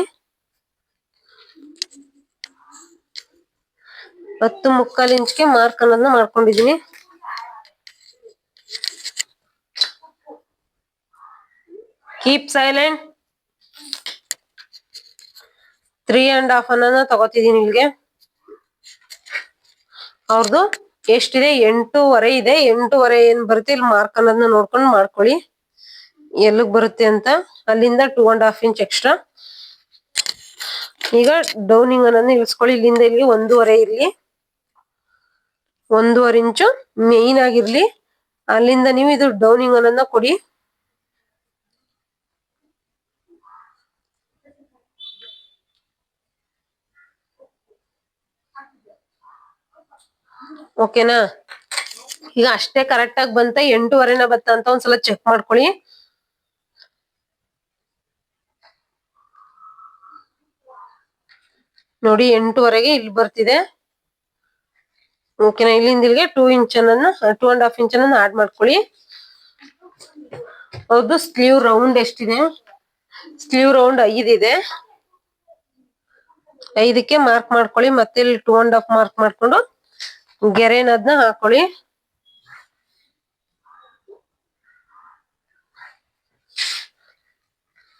10.25 ಇಂಚ್ಗೆ ಮಾರ್ಕ್ ಅನ್ನೋದನ್ನ ಮಾಡ್ಕೊಂಡಿದೀನಿ. Keep silent. 3.5 ಅನ್ನೋದನ್ನ ತಗೋತಿದೀನಿ. ಇಲ್ಲಿಗೆ ಅವ್ರದ್ದು ಎಷ್ಟಿದೆ? 8.25 ಇದೆ. 8.25 ಏನ್ ಬರುತ್ತೆ ಇಲ್ಲಿ ಮಾರ್ಕ್ ಅನ್ನೋದನ್ನ ನೋಡ್ಕೊಂಡು ಮಾಡ್ಕೊಳ್ಳಿ ಎಲ್ಲಿಗ್ ಬರುತ್ತೆ ಅಂತ. ಅಲ್ಲಿಂದ 2.5 ಇಂಚ್ ಎಕ್ಸ್ಟ್ರಾ. ಈಗ ಡೌನಿಂಗ್ ಅನ್ನೋದನ್ನ ಇಳಿಸ್ಕೊಳ್ಳಿ. ಇಲ್ಲಿಂದ ಇಲ್ಲಿಗೆ 1.25 ಇರ್ಲಿ, 1.25 ಇಂಚು ಮೇನ್ ಆಗಿರ್ಲಿ. ಅಲ್ಲಿಂದ ನೀವು ಇದು ಡೌನಿಂಗ್ ಅನ್ನೋದನ್ನ ಕೊಡಿ. ಓಕೆನಾ? ಈಗ ಅಷ್ಟೇ ಕರೆಕ್ಟ್ ಆಗಿ ಬಂತ 8.25 ಬತ್ತ ಅಂತ ಒಂದ್ಸಲ ಚೆಕ್ ಮಾಡ್ಕೊಳ್ಳಿ. ನೋಡಿ 8.25 ಇಲ್ಲಿ ಬರ್ತಿದೆ. ಓಕೆನಾ? ಇಲ್ಲಿಂದ ಇಲ್ಲಿಗೆ 2 ಇಂಚ್ 2.5 ಇಂಚ್ ಆಡ್ ಮಾಡ್ಕೊಳ್ಳಿ. ಹೌದು. ಸ್ಲೀವ್ ರೌಂಡ್ ಎಷ್ಟಿದೆ? ಸ್ಲೀವ್ ರೌಂಡ್ 5 ಇದೆ. 5ಕ್ಕೆ ಮಾರ್ಕ್ ಮಾಡ್ಕೊಳ್ಳಿ. ಮತ್ತೆ ಇಲ್ಲಿ 2.5 ಮಾರ್ಕ್ ಮಾಡ್ಕೊಂಡು ಗೆರೆನದ್ನ ಹಾಕೊಳ್ಳಿ.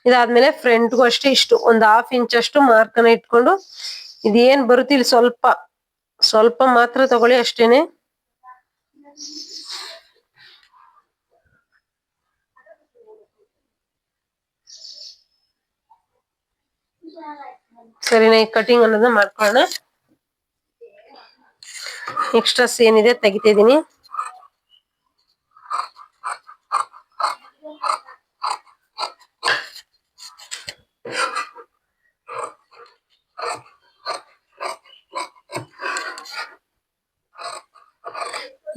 ಇದಾದ್ಮೇಲೆ ಫ್ರಂಟ್ಗೂ ಅಷ್ಟೇ ಇಷ್ಟು 1/2 ಇಂಚ್ ಅಷ್ಟು ಮಾರ್ಕ್ ಅನ್ನ ಇಟ್ಕೊಂಡು ಇದೇನ್ ಬರುತ್ತೆ ಇಲ್ಲಿ ಸ್ವಲ್ಪ ಮಾತ್ರ ತಗೊಳ್ಳಿ ಅಷ್ಟೇನೆ. ಸರಿನಾ? ಈ ಕಟಿಂಗ್ ಅನ್ನೋದನ್ನ ಮಾಡ್ಕೊಳ್ಳೋಣ. ಎಕ್ಸ್ಟ್ರಾಸ್ ಏನಿದೆ ತೆಗಿತಿದೀನಿ.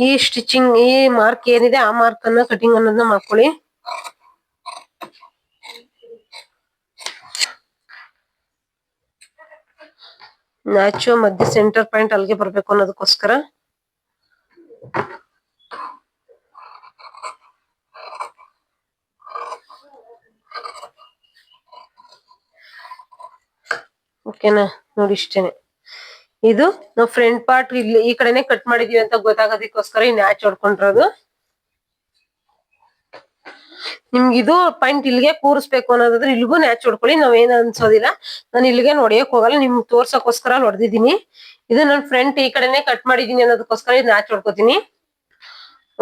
ಈ ಸ್ಟಿಚಿಂಗ್ ಈ ಮಾರ್ಕ್ ಏನಿದೆ ಆ ಮಾರ್ಕ್ ಅನ್ನ ಕಟಿಂಗ್ ಅನ್ನೋದನ್ನ ಮಾಡ್ಕೊಳ್ಳಿ. ನ್ಯಾಚು ಮಧ್ಯ ಸೆಂಟರ್ ಪಾಯಿಂಟ್ ಅಲ್ಲಿಗೆ ಬರ್ಬೇಕು ಅನ್ನೋದಕ್ಕೋಸ್ಕರ. ಓಕೆನಾ? ನೋಡಿ ಇಷ್ಟೇನೆ. ಇದು ನಾವು ಫ್ರಂಟ್ ಪಾರ್ಟ್ ಇಲ್ಲಿ ಈ ಕಡೆನೆ ಕಟ್ ಮಾಡಿದೀವಿ ಅಂತ ಗೊತ್ತಾಗೋದಕ್ಕೋಸ್ಕರ ಈ ನ್ಯಾಚ್ ಹೊಡ್ಕೊಂಡಿರೋದು. ನಿಮ್ಗೆ ಇದು ಪಾಯಿಂಟ್ ಇಲ್ಲಿಗೆ ಕೂರಿಸ್ಬೇಕು ಅನ್ನೋದಾದ್ರೆ ಇಲ್ಲಿಗೂ ನ್ಯಾಚ್ ಹೊಡ್ಕೊಳ್ಳಿ, ನಾವೇನ್ ಅನ್ಸೋದಿಲ್ಲ. ನಾನು ಇಲ್ಲಿಗೆ ಹೊಡಿಯಕ್ ಹೋಗಲ್ಲ, ನಿಮ್ಗೆ ತೋರ್ಸಕ್ಕೋಸ್ಕರ ಹೊಡೆದಿದ್ದೀನಿ. ಇದು ನಾನು ಫ್ರಂಟ್ ಈ ಕಡೆನೆ ಕಟ್ ಮಾಡಿದೀನಿ ಅನ್ನೋದಕ್ಕೋಸ್ಕರ ಇದು ನ್ಯಾಚ್ ಹೊಡ್ಕೋತೀನಿ.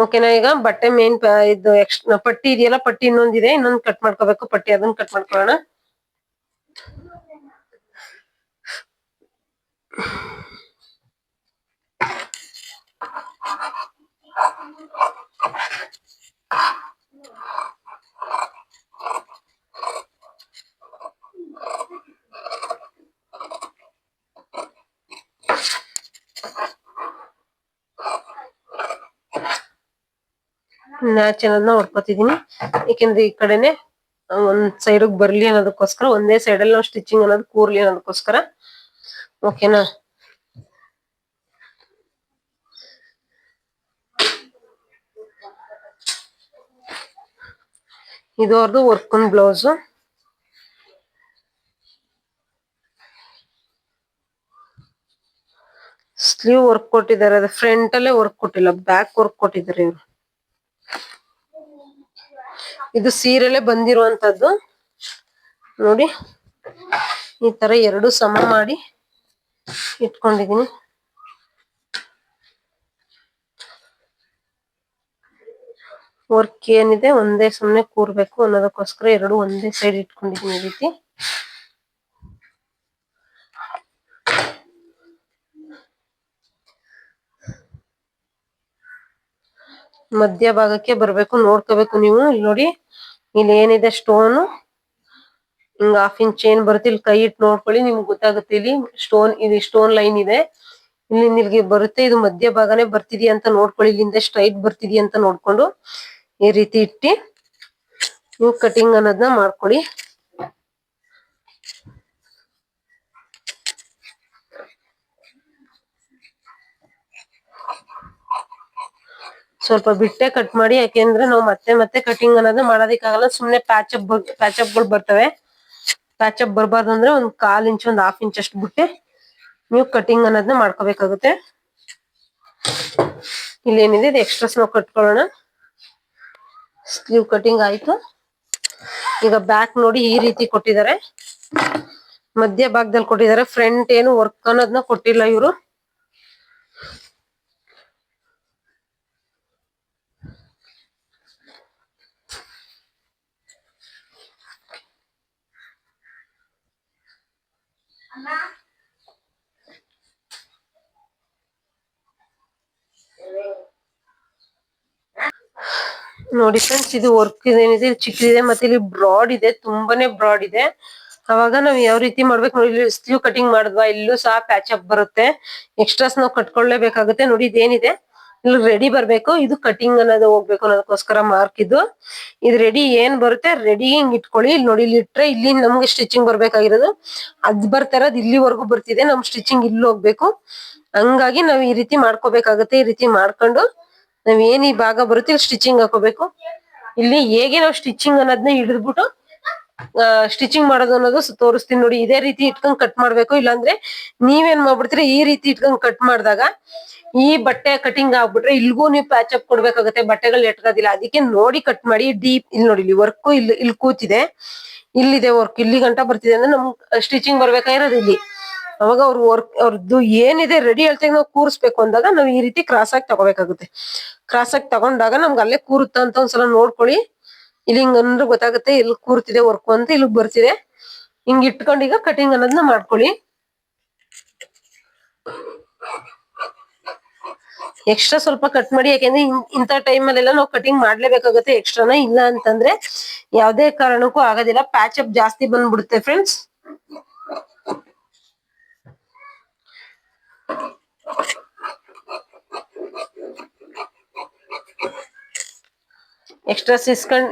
ಓಕೆನಾ? ಈಗ ಬಟ್ಟೆ ಮೇನ್ ಇದು ಎಕ್ಸ್ಟ್ರಾ ಪಟ್ಟಿ ಇದೆಯಲ್ಲ, ಪಟ್ಟಿ ಇನ್ನೊಂದಿದೆ, ಇನ್ನೊಂದು ಕಟ್ ಮಾಡ್ಕೋಬೇಕು ಪಟ್ಟಿ, ಅದನ್ನ ಕಟ್ ಮಾಡ್ಕೊಳ್ಳೋಣ. ನ್ಯಾಚ್ ಅನ್ನೋದನ್ನ ಹೊಡ್ಕೊತಿದೀನಿ. ಯಾಕೆಂದ್ರೆ ಈ ಕಡೆನೆ ಒಂದ್ ಸೈಡ್ ಬರ್ಲಿ ಅನ್ನೋದಕ್ಕೋಸ್ಕರ, ಒಂದೇ ಸೈಡ್ ಅಲ್ಲಿ ನಾವು ಸ್ಟಿಚಿಂಗ್ ಅನ್ನೋದು ಕೂರ್ಲಿ ಅನ್ನೋದಕ್ಕೋಸ್ಕರ. ಓಕೆನಾ? ಇದು ಅವ್ರದ್ದು ವರ್ಕ್ ಬ್ಲೌಸ್. ಸ್ಲೀವ್ ವರ್ಕ್ ಕೊಟ್ಟಿದ್ದಾರೆ, ಅದು ಫ್ರಂಟ್ ಅಲ್ಲೇ ವರ್ಕ್ ಕೊಟ್ಟಿಲ್ಲ, ಬ್ಯಾಕ್ ವರ್ಕ್ ಕೊಟ್ಟಿದ್ದಾರೆ ಇವ್ರು. ಇದು ಸೀರೆಲೆ ಬಂದಿರುವಂತದ್ದು ನೋಡಿ. ಈ ತರ ಎರಡು ಸಮ ಮಾಡಿ ಇಟ್ಕೊಂಡಿದೀನಿ. ವರ್ಕ್ ಏನಿದೆ ಒಂದೇ ಸುಮ್ನೆ ಕೂರ್ಬೇಕು ಅನ್ನೋದಕ್ಕೋಸ್ಕರ ಎರಡು ಒಂದೇ ಸೈಡ್ ಇಟ್ಕೊಂಡಿದೀನಿ. ಈ ರೀತಿ ಮಧ್ಯ ಭಾಗಕ್ಕೆ ಬರ್ಬೇಕು, ನೋಡ್ಕೋಬೇಕು ನೀವು. ಇಲ್ಲಿ ನೋಡಿ, ಇಲ್ಲಿ ಏನಿದೆ ಸ್ಟೋನ್, ಹಿಂಗ 1/2 ಇಂಚ್ ಚೈನ್ ಬರುತ್ತೆ. ಇಲ್ಲಿ ಕೈ ಇಟ್ಟು ನೋಡ್ಕೊಳ್ಳಿ, ನಿಮ್ಗೆ ಗೊತ್ತಾಗುತ್ತೆ. ಇಲ್ಲಿ ಸ್ಟೋನ್ ಲೈನ್ ಇದೆ, ಇಲ್ಲಿಗೆ ಬರುತ್ತೆ. ಇದು ಮಧ್ಯ ಭಾಗನೇ ಬರ್ತಿದ್ಯಾ ಅಂತ ನೋಡ್ಕೊಳ್ಳಿ, ಇಲ್ಲಿಂದ ಸ್ಟ್ರೈಟ್ ಬರ್ತಿದ್ಯಾ ಅಂತ ನೋಡ್ಕೊಂಡು ಈ ರೀತಿ ಇಟ್ಟು ನೀವು ಕಟಿಂಗ್ ಅನ್ನೋದನ್ನ ಮಾಡ್ಕೊಳ್ಳಿ. ಸ್ವಲ್ಪ ಬಿಟ್ಟೆ ಕಟ್ ಮಾಡಿ, ಯಾಕೆಂದ್ರೆ ನಾವು ಮತ್ತೆ ಮತ್ತೆ ಕಟಿಂಗ್ ಅನ್ನೋದು ಮಾಡೋದಕ್ಕಾಗಲ್ಲ. ಸುಮ್ನೆ ಪ್ಯಾಚಪ್ ಗಳು ಬರ್ತವೆ. ಪ್ಯಾಚಪ್ ಬರ್ಬಾರ್ದು ಅಂದ್ರೆ 1/4 ಇಂಚ್ 1/2 ಇಂಚ್ ಅಷ್ಟು ಬಿಟ್ಟೆ ನೀವು ಕಟಿಂಗ್ ಅನ್ನೋದನ್ನ ಮಾಡ್ಕೋಬೇಕಾಗುತ್ತೆ. ಇಲ್ಲೇನಿದೆ ಇದು ಎಕ್ಸ್ಟ್ರಾಸ್ ನಾವು ಕಟ್ಕೊಳ್ಳೋಣ. ಸ್ಲೀವ್ ಕಟಿಂಗ್ ಆಯ್ತು. ಈಗ ಬ್ಯಾಕ್ ನೋಡಿ ಈ ರೀತಿ ಕೊಟ್ಟಿದ್ದಾರೆ, ಮಧ್ಯ ಭಾಗದಲ್ಲಿ ಕೊಟ್ಟಿದ್ದಾರೆ. ಫ್ರಂಟ್ ಏನು ವರ್ಕ್ ಅನ್ನೋದನ್ನ ಕೊಟ್ಟಿಲ್ಲ ಇವರು. ನೋಡಿ ಫ್ರೆಂಡ್ಸ್, ಇದು ವರ್ಕ್ ಏನಿದೆ ಚಿಕ್ಕದಿದೆ, ಮತ್ತೆ ಇಲ್ಲಿ ಬ್ರಾಡ್ ಇದೆ, ತುಂಬಾನೇ ಬ್ರಾಡ್ ಇದೆ. ಅವಾಗ ನಾವ್ ಯಾವ ರೀತಿ ಮಾಡ್ಬೇಕು ನೋಡಿ. ಇಲ್ಲಿ ಸ್ಲೀವ್ ಕಟಿಂಗ್ ಮಾಡಿದ್ವಾ, ಇಲ್ಲೂ ಸಹ ಪ್ಯಾಚಪ್ ಬರುತ್ತೆ. ಎಕ್ಸ್ಟ್ರಾಸ್ ನಾವು ಕಟ್ಕೊಳ್ಳೇಬೇಕಾಗುತ್ತೆ. ನೋಡಿ ಇದೇನಿದೆ ಇಲ್ಲಿ ರೆಡಿ ಬರ್ಬೇಕು, ಇದು ಕಟಿಂಗ್ ಅನ್ನೋದು ಹೋಗ್ಬೇಕು ಅನ್ನೋದಕ್ಕೋಸ್ಕರ ಮಾರ್ಕ್ ಇದು ರೆಡಿ ಏನ್ ಬರುತ್ತೆ ರೆಡಿ ಹಿಂಗ್ ಇಟ್ಕೊಳ್ಳಿ. ಇಲ್ಲಿ ನೋಡಿ, ಇಲ್ಲಿ ಇಟ್ರೆ ಇಲ್ಲಿ ನಮ್ಗೆ ಸ್ಟಿಚಿಂಗ್ ಬರ್ಬೇಕಾಗಿರೋದು ಅದ್ ಬರ್ತಾ ಇರೋದು ಇಲ್ಲಿವರೆಗೂ ಬರ್ತಿದೆ, ನಮ್ ಸ್ಟಿಚಿಂಗ್ ಇಲ್ಲಿ ಹೋಗ್ಬೇಕು. ಹಂಗಾಗಿ ನಾವ್ ಈ ರೀತಿ ಮಾಡ್ಕೋಬೇಕಾಗುತ್ತೆ. ಈ ರೀತಿ ಮಾಡ್ಕೊಂಡು ನಾವ್ ಏನ್ ಈ ಭಾಗ ಬರುತ್ತೆ ಇಲ್ಲಿ ಸ್ಟಿಚಿಂಗ್ ಹಾಕೋಬೇಕು. ಇಲ್ಲಿ ಹೇಗೆ ನಾವು ಸ್ಟಿಚಿಂಗ್ ಅನ್ನೋದನ್ನ ಹಿಡಿದ್ಬಿಟ್ಟು ಸ್ಟಿಚಿಂಗ್ ಮಾಡೋದು ಅನ್ನೋದು ತೋರಿಸ್ತೀನಿ ನೋಡಿ. ಇದೇ ರೀತಿ ಇಟ್ಕೊಂಡ್ ಕಟ್ ಮಾಡ್ಬೇಕು. ಇಲ್ಲಾಂದ್ರೆ ನೀವೇನ್ ಮಾಡ್ಬಿಡ್ತೀರಿ, ಈ ರೀತಿ ಇಟ್ಕೊಂಡ್ ಕಟ್ ಮಾಡಿದಾಗ ಈ ಬಟ್ಟೆ ಕಟಿಂಗ್ ಆಗ್ಬಿಟ್ರೆ ಇಲ್ಗೂ ನೀವು ಪ್ಯಾಚಪ್ ಕೊಡ್ಬೇಕಾಗುತ್ತೆ, ಬಟ್ಟೆಗಳು ಎಟ್ಕೋದಿಲ್ಲ. ಅದಕ್ಕೆ ನೋಡಿ ಕಟ್ ಮಾಡಿ. ಡೀಪ್ ಇಲ್ಲಿ ನೋಡಿ, ಇಲ್ಲಿ ವರ್ಕ್ ಇಲ್ಲಿ ಕೂತಿದೆ, ಇಲ್ಲಿದೆ ವರ್ಕ್, ಇಲ್ಲಿ ಗಂಟ ಬರ್ತಿದೆ ಅಂದ್ರೆ ನಮ್ ಸ್ಟಿಚಿಂಗ್ ಬರ್ಬೇಕಾಗಿರೋದು ಇಲ್ಲಿ. ಅವಾಗ ಅವ್ರದ್ದು ಏನಿದೆ ರೆಡಿ ಹೇಳ್ತಾ ನಾವು ಕೂರಿಸ್ಬೇಕು ಅಂದಾಗ ನಾವ್ ಈ ರೀತಿ ಕ್ರಾಸ್ ಆಗಿ ತಗೋಬೇಕಾಗುತ್ತೆ. ಕ್ರಾಸ್ ಆಗಿ ತಗೊಂಡಾಗ ನಮ್ಗೆ ಅಲ್ಲೇ ಕೂರುತ್ತ ಅಂತ ಒಂದ್ಸಲ ನೋಡ್ಕೊಳ್ಳಿ. ಇಲ್ಲಿ ಹಿಂಗ್ ಅಂದ್ರೆ ಗೊತ್ತಾಗುತ್ತೆ ಇಲ್ಲಿ ಕೂರ್ತಿದೆ ವರ್ಕ್ ಅಂತ, ಇಲ್ಲಿ ಬರ್ತಿದೆ. ಹಿಂಗ್ ಇಟ್ಕೊಂಡು ಈಗ ಕಟಿಂಗ್ ಅನ್ನೋದನ್ನ ಮಾಡ್ಕೊಳ್ಳಿ. ಎಕ್ಸ್ಟ್ರಾ ಸ್ವಲ್ಪ ಕಟ್ ಮಾಡಿ, ಯಾಕೆಂದ್ರೆ ಇಂಥ ಟೈಮ್ ಅಲ್ಲೆಲ್ಲ ನಾವು ಕಟಿಂಗ್ ಮಾಡ್ಲೇಬೇಕಾಗುತ್ತೆ ಎಕ್ಸ್ಟ್ರಾನ. ಇಲ್ಲ ಅಂತಂದ್ರೆ ಯಾವ್ದೇ ಕಾರಣಕ್ಕೂ ಆಗೋದಿಲ್ಲ, ಪ್ಯಾಚಪ್ ಜಾಸ್ತಿ ಬಂದ್ಬಿಡುತ್ತೆ ಫ್ರೆಂಡ್ಸ್. ಎಕ್ಸ್ಟ್ರಾಸ್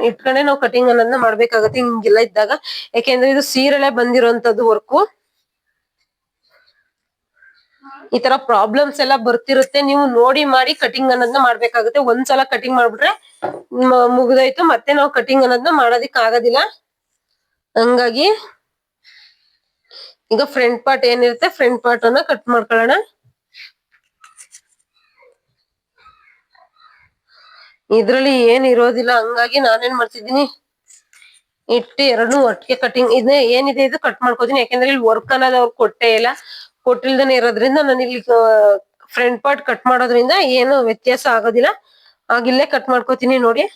ಇಟ್ಕೊಂಡೆ ನಾವು ಕಟಿಂಗ್ ಅನ್ನೋದನ್ನ ಮಾಡ್ಬೇಕಾಗತ್ತೆ ಹಿಂಗೆಲ್ಲ ಇದ್ದಾಗ. ಯಾಕೆಂದ್ರೆ ಇದು ಸೀರೆಲೆ ಬಂದಿರೋಂಥದ್ದು ವರ್ಕು. ಈ ತರ ಪ್ರಾಬ್ಲಮ್ಸ್ ಎಲ್ಲ ಬರ್ತಿರುತ್ತೆ, ನೀವು ನೋಡಿ ಮಾಡಿ ಕಟಿಂಗ್ ಅನ್ನೋದನ್ನ ಮಾಡ್ಬೇಕಾಗುತ್ತೆ. ಒಂದ್ಸಲ ಕಟಿಂಗ್ ಮಾಡ್ಬಿಟ್ರೆ ಮುಗ್ದೋಯ್ತು, ಮತ್ತೆ ನಾವು ಕಟಿಂಗ್ ಅನ್ನೋದನ್ನ ಮಾಡೋದಿಕ್ ಆಗೋದಿಲ್ಲ. ಹಂಗಾಗಿ ಈಗ ಫ್ರಂಟ್ ಪಾರ್ಟ್ ಏನಿರುತ್ತೆ ಫ್ರಂಟ್ ಪಾರ್ಟ್ ಅನ್ನ ಕಟ್ ಮಾಡ್ಕೊಳ್ಳೋಣ. ಇದ್ರಲ್ಲಿ ಏನ್ ಇರೋದಿಲ್ಲ, ಹಂಗಾಗಿ ನಾನೇನ್ ಮಾಡ್ತಿದ್ದೀನಿ, ಇಟ್ಟು ಎರಡು ಒಟ್ಟಿಗೆ ಕಟಿಂಗ್ ಇದೆ ಏನಿದೆ ಇದು ಕಟ್ ಮಾಡ್ಕೋತೀನಿ. ಯಾಕೆಂದ್ರೆ ಇಲ್ಲಿ ವರ್ಕ್ ಅನ್ನೋದು ಅವ್ರು ಕೊಟ್ಟೇ ಇಲ್ಲ, ಕೊಟ್ಟಿಲ್ದೇನೆ ಇರೋದ್ರಿಂದ ನಾನು ಇಲ್ಲಿ ಫ್ರಂಟ್ ಪಾರ್ಟ್ ಕಟ್ ಮಾಡೋದ್ರಿಂದ ಏನು ವ್ಯತ್ಯಾಸ ಆಗೋದಿಲ್ಲ. ಆಗಿಲ್ಲೇ ಕಟ್ ಮಾಡ್ಕೋತೀನಿ ನೋಡಿ.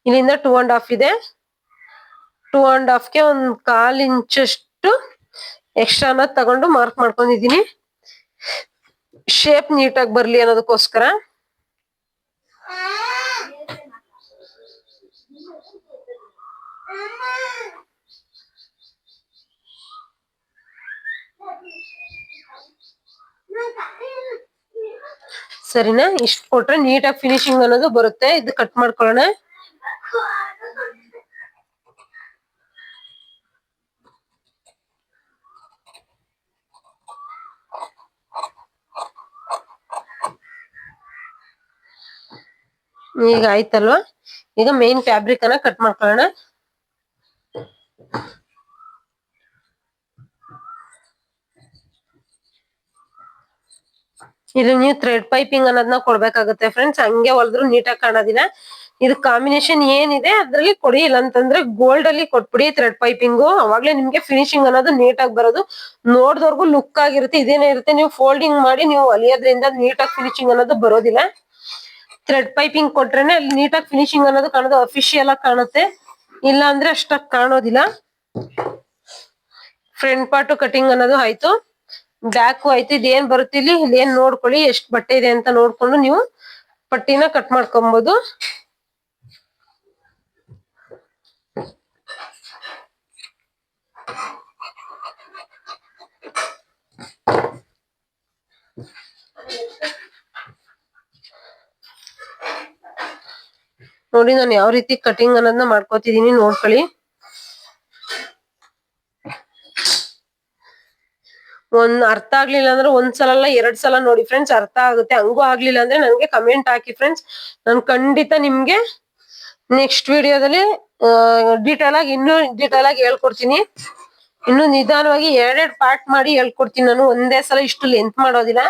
ಇಲ್ಲಿಂದ 2.5 ಇದೆ, 2.5ಗೆ 1/4 ಇಂಚಷ್ಟು ಎಕ್ಸ್ಟ್ರಾನ ತಗೊಂಡು ಮಾರ್ಕ್ ಮಾಡ್ಕೊಂಡಿದೀನಿ, ಶೇಪ್ ನೀಟಾಗಿ ಬರ್ಲಿ ಅನ್ನೋದಕ್ಕೋಸ್ಕರ. ಸರಿನಾ? ಇಷ್ಟು ಕೊಟ್ರೆ ನೀಟಾಗಿ ಫಿನಿಶಿಂಗ್ ಅನ್ನೋದು ಬರುತ್ತೆ. ಇದು ಕಟ್ ಮಾಡ್ಕೊಳ್ಳೋಣ. ಈಗ ಆಯ್ತಲ್ವಾ? ಈಗ ಮೇನ್ ಫ್ಯಾಬ್ರಿಕ್ ಅನ್ನ ಕಟ್ ಮಾಡ್ಕೊಳ್ಳೋಣ. ಇದು ನೀವು ಥ್ರೆಡ್ ಪೈಪಿಂಗ್ ಅನ್ನೋದನ್ನ ಕೊಡ್ಬೇಕಾಗುತ್ತೆ ಫ್ರೆಂಡ್ಸ್. ಹಂಗೆ ಹೊಲ್ದ್ರು ನೀಟಾಗಿ ಕಾಣೋದಿಲ್ಲ. ಇದು ಕಾಂಬಿನೇಷನ್ ಏನಿದೆ ಅದ್ರಲ್ಲಿ ಕೊಡಿ, ಇಲ್ಲ ಅಂತಂದ್ರೆ ಗೋಲ್ಡ್ ಅಲ್ಲಿ ಕೊಟ್ಬಿಡಿ ಥ್ರೆಡ್ ಪೈಪಿಂಗು. ಅವಾಗ್ಲೇ ನಿಮ್ಗೆ ಫಿನಿಶಿಂಗ್ ಅನ್ನೋದು ನೀಟಾಗಿ ಬರೋದು, ನೋಡ್ದವ್ರಿಗೂ ಲುಕ್ ಆಗಿರುತ್ತೆ. ಇದೇನೇ ಇರುತ್ತೆ, ನೀವು ಫೋಲ್ಡಿಂಗ್ ಮಾಡಿ ನೀವು ಹೊಲಿಯೋದ್ರಿಂದ ನೀಟಾಗಿ ಫಿನಿಶಿಂಗ್ ಅನ್ನೋದು ಬರೋದಿಲ್ಲ. ಥ್ರೆಡ್ ಪೈಪಿಂಗ್ ಕೊಟ್ರೇನೆ ಅಲ್ಲಿ ನೀಟಾಗಿ ಫಿನಿಶಿಂಗ್ ಅನ್ನೋದು ಕಾಣೋದು, ಅಫಿಷಿಯಲ್ ಆಗಿ ಕಾಣುತ್ತೆ. ಇಲ್ಲ ಅಂದ್ರೆ ಅಷ್ಟಾಗಿ ಕಾಣೋದಿಲ್ಲ. ಫ್ರಂಟ್ ಪಾರ್ಟ್ ಕಟಿಂಗ್ ಅನ್ನೋದು ಆಯ್ತು, ಬ್ಯಾಕ್ ಆಯ್ತು. ಇದೇನ್ ಬರುತ್ತೆ ಇಲ್ಲಿ ಏನ್ ನೋಡ್ಕೊಳ್ಳಿ, ಎಷ್ಟು ಬಟ್ಟೆ ಇದೆ ಅಂತ ನೋಡ್ಕೊಂಡು ನೀವು ಪಟ್ಟಿನ ಕಟ್ ಮಾಡ್ಕೊಬಹುದು. ನೋಡಿ ನಾನು ಯಾವ ರೀತಿ ಕಟಿಂಗ್ ಅನ್ನೋದನ್ನ ಮಾಡ್ಕೋತಿದೀನಿ ನೋಡ್ಕೊಳ್ಳಿ. ಅರ್ಥ ಆಗ್ಲಿಲ್ಲ ಅಂದ್ರೆ ಒಂದ್ಸಲ ಅಲ್ಲ 2 ಸಲ ನೋಡಿ ಫ್ರೆಂಡ್ಸ್, ಅರ್ಥ ಆಗುತ್ತೆ. ಹಂಗೂ ಆಗ್ಲಿಲ್ಲ ಅಂದ್ರೆ ನನ್ಗೆ ಕಮೆಂಟ್ ಹಾಕಿ ಫ್ರೆಂಡ್ಸ್. ನಾನು ಖಂಡಿತ ನಿಮ್ಗೆ ನೆಕ್ಸ್ಟ್ ವಿಡಿಯೋದಲ್ಲಿ ಇನ್ನೂ ಡೀಟೇಲ್ ಆಗಿ ಹೇಳ್ಕೊಡ್ತೀನಿ. ಇನ್ನು ನಿಧಾನವಾಗಿ 2 ಪಾರ್ಟ್ ಮಾಡಿ ಹೇಳ್ಕೊಡ್ತೀನಿ. ನಾನು ಒಂದೇ ಸಲ ಇಷ್ಟು ಲೆಂತ್ ಮಾಡೋದಿಲ್ಲ,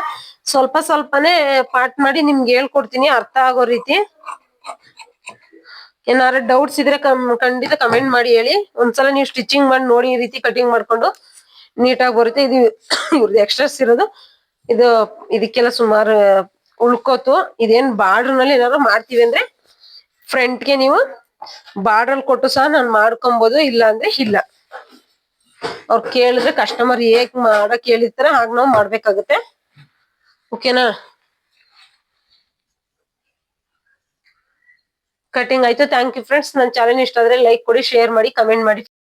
ಸ್ವಲ್ಪ ಸ್ವಲ್ಪನೇ ಪಾರ್ಟ್ ಮಾಡಿ ನಿಮ್ಗೆ ಹೇಳ್ಕೊಡ್ತೀನಿ ಅರ್ಥ ಆಗೋ ರೀತಿ. ಏನಾದ್ರು ಡೌಟ್ಸ್ ಇದ್ರೆ ಖಂಡಿತ ಕಮೆಂಟ್ ಮಾಡಿ ಹೇಳಿ. ಒಂದ್ಸಲ ನೀವು ಸ್ಟಿಚಿಂಗ್ ಮಾಡಿ ನೋಡಿ, ಈ ರೀತಿ ಕಟಿಂಗ್ ಮಾಡ್ಕೊಂಡು ನೀಟಾಗಿ ಬರುತ್ತೆ. ಇದು ಇವ್ರದ್ದು ಎಕ್ಸ್ಟ್ರಾಸ್ ಇರೋದು, ಇದಕ್ಕೆಲ್ಲ ಸುಮಾರು ಉಳ್ಕೋತು. ಇದೇನ್ ಬಾರ್ಡರ್ ನಲ್ಲಿ ಏನಾದ್ರು ಮಾಡ್ತೀವಿ ಅಂದ್ರೆ ಫ್ರಂಟ್ಗೆ ನೀವು ಬಾರ್ಡರ್ ಕೊಟ್ಟು ಸಹ ನಾನು ಮಾಡ್ಕೊಬಹುದು, ಇಲ್ಲ ಅಂದ್ರೆ ಇಲ್ಲ. ಅವ್ರು ಕೇಳಿದ್ರೆ ಕಸ್ಟಮರ್ ಹೇಗ್ ಮಾಡಕ್ ಹೇಳಿರ್ತಾರ ಹಾಗ ನಾವು ಮಾಡ್ಬೇಕಾಗುತ್ತೆ. ಓಕೆನಾ? ಕಟಿಂಗ್ ಆಯ್ತು. Thank you friends. ನನ್ನ ಚಾನೆಲ್ ಇಷ್ಟ ಆದ್ರೆ ಲೈಕ್ ಕೊಡಿ, ಶೇರ್ ಮಾಡಿ, ಕಮೆಂಟ್ ಮಾಡಿ.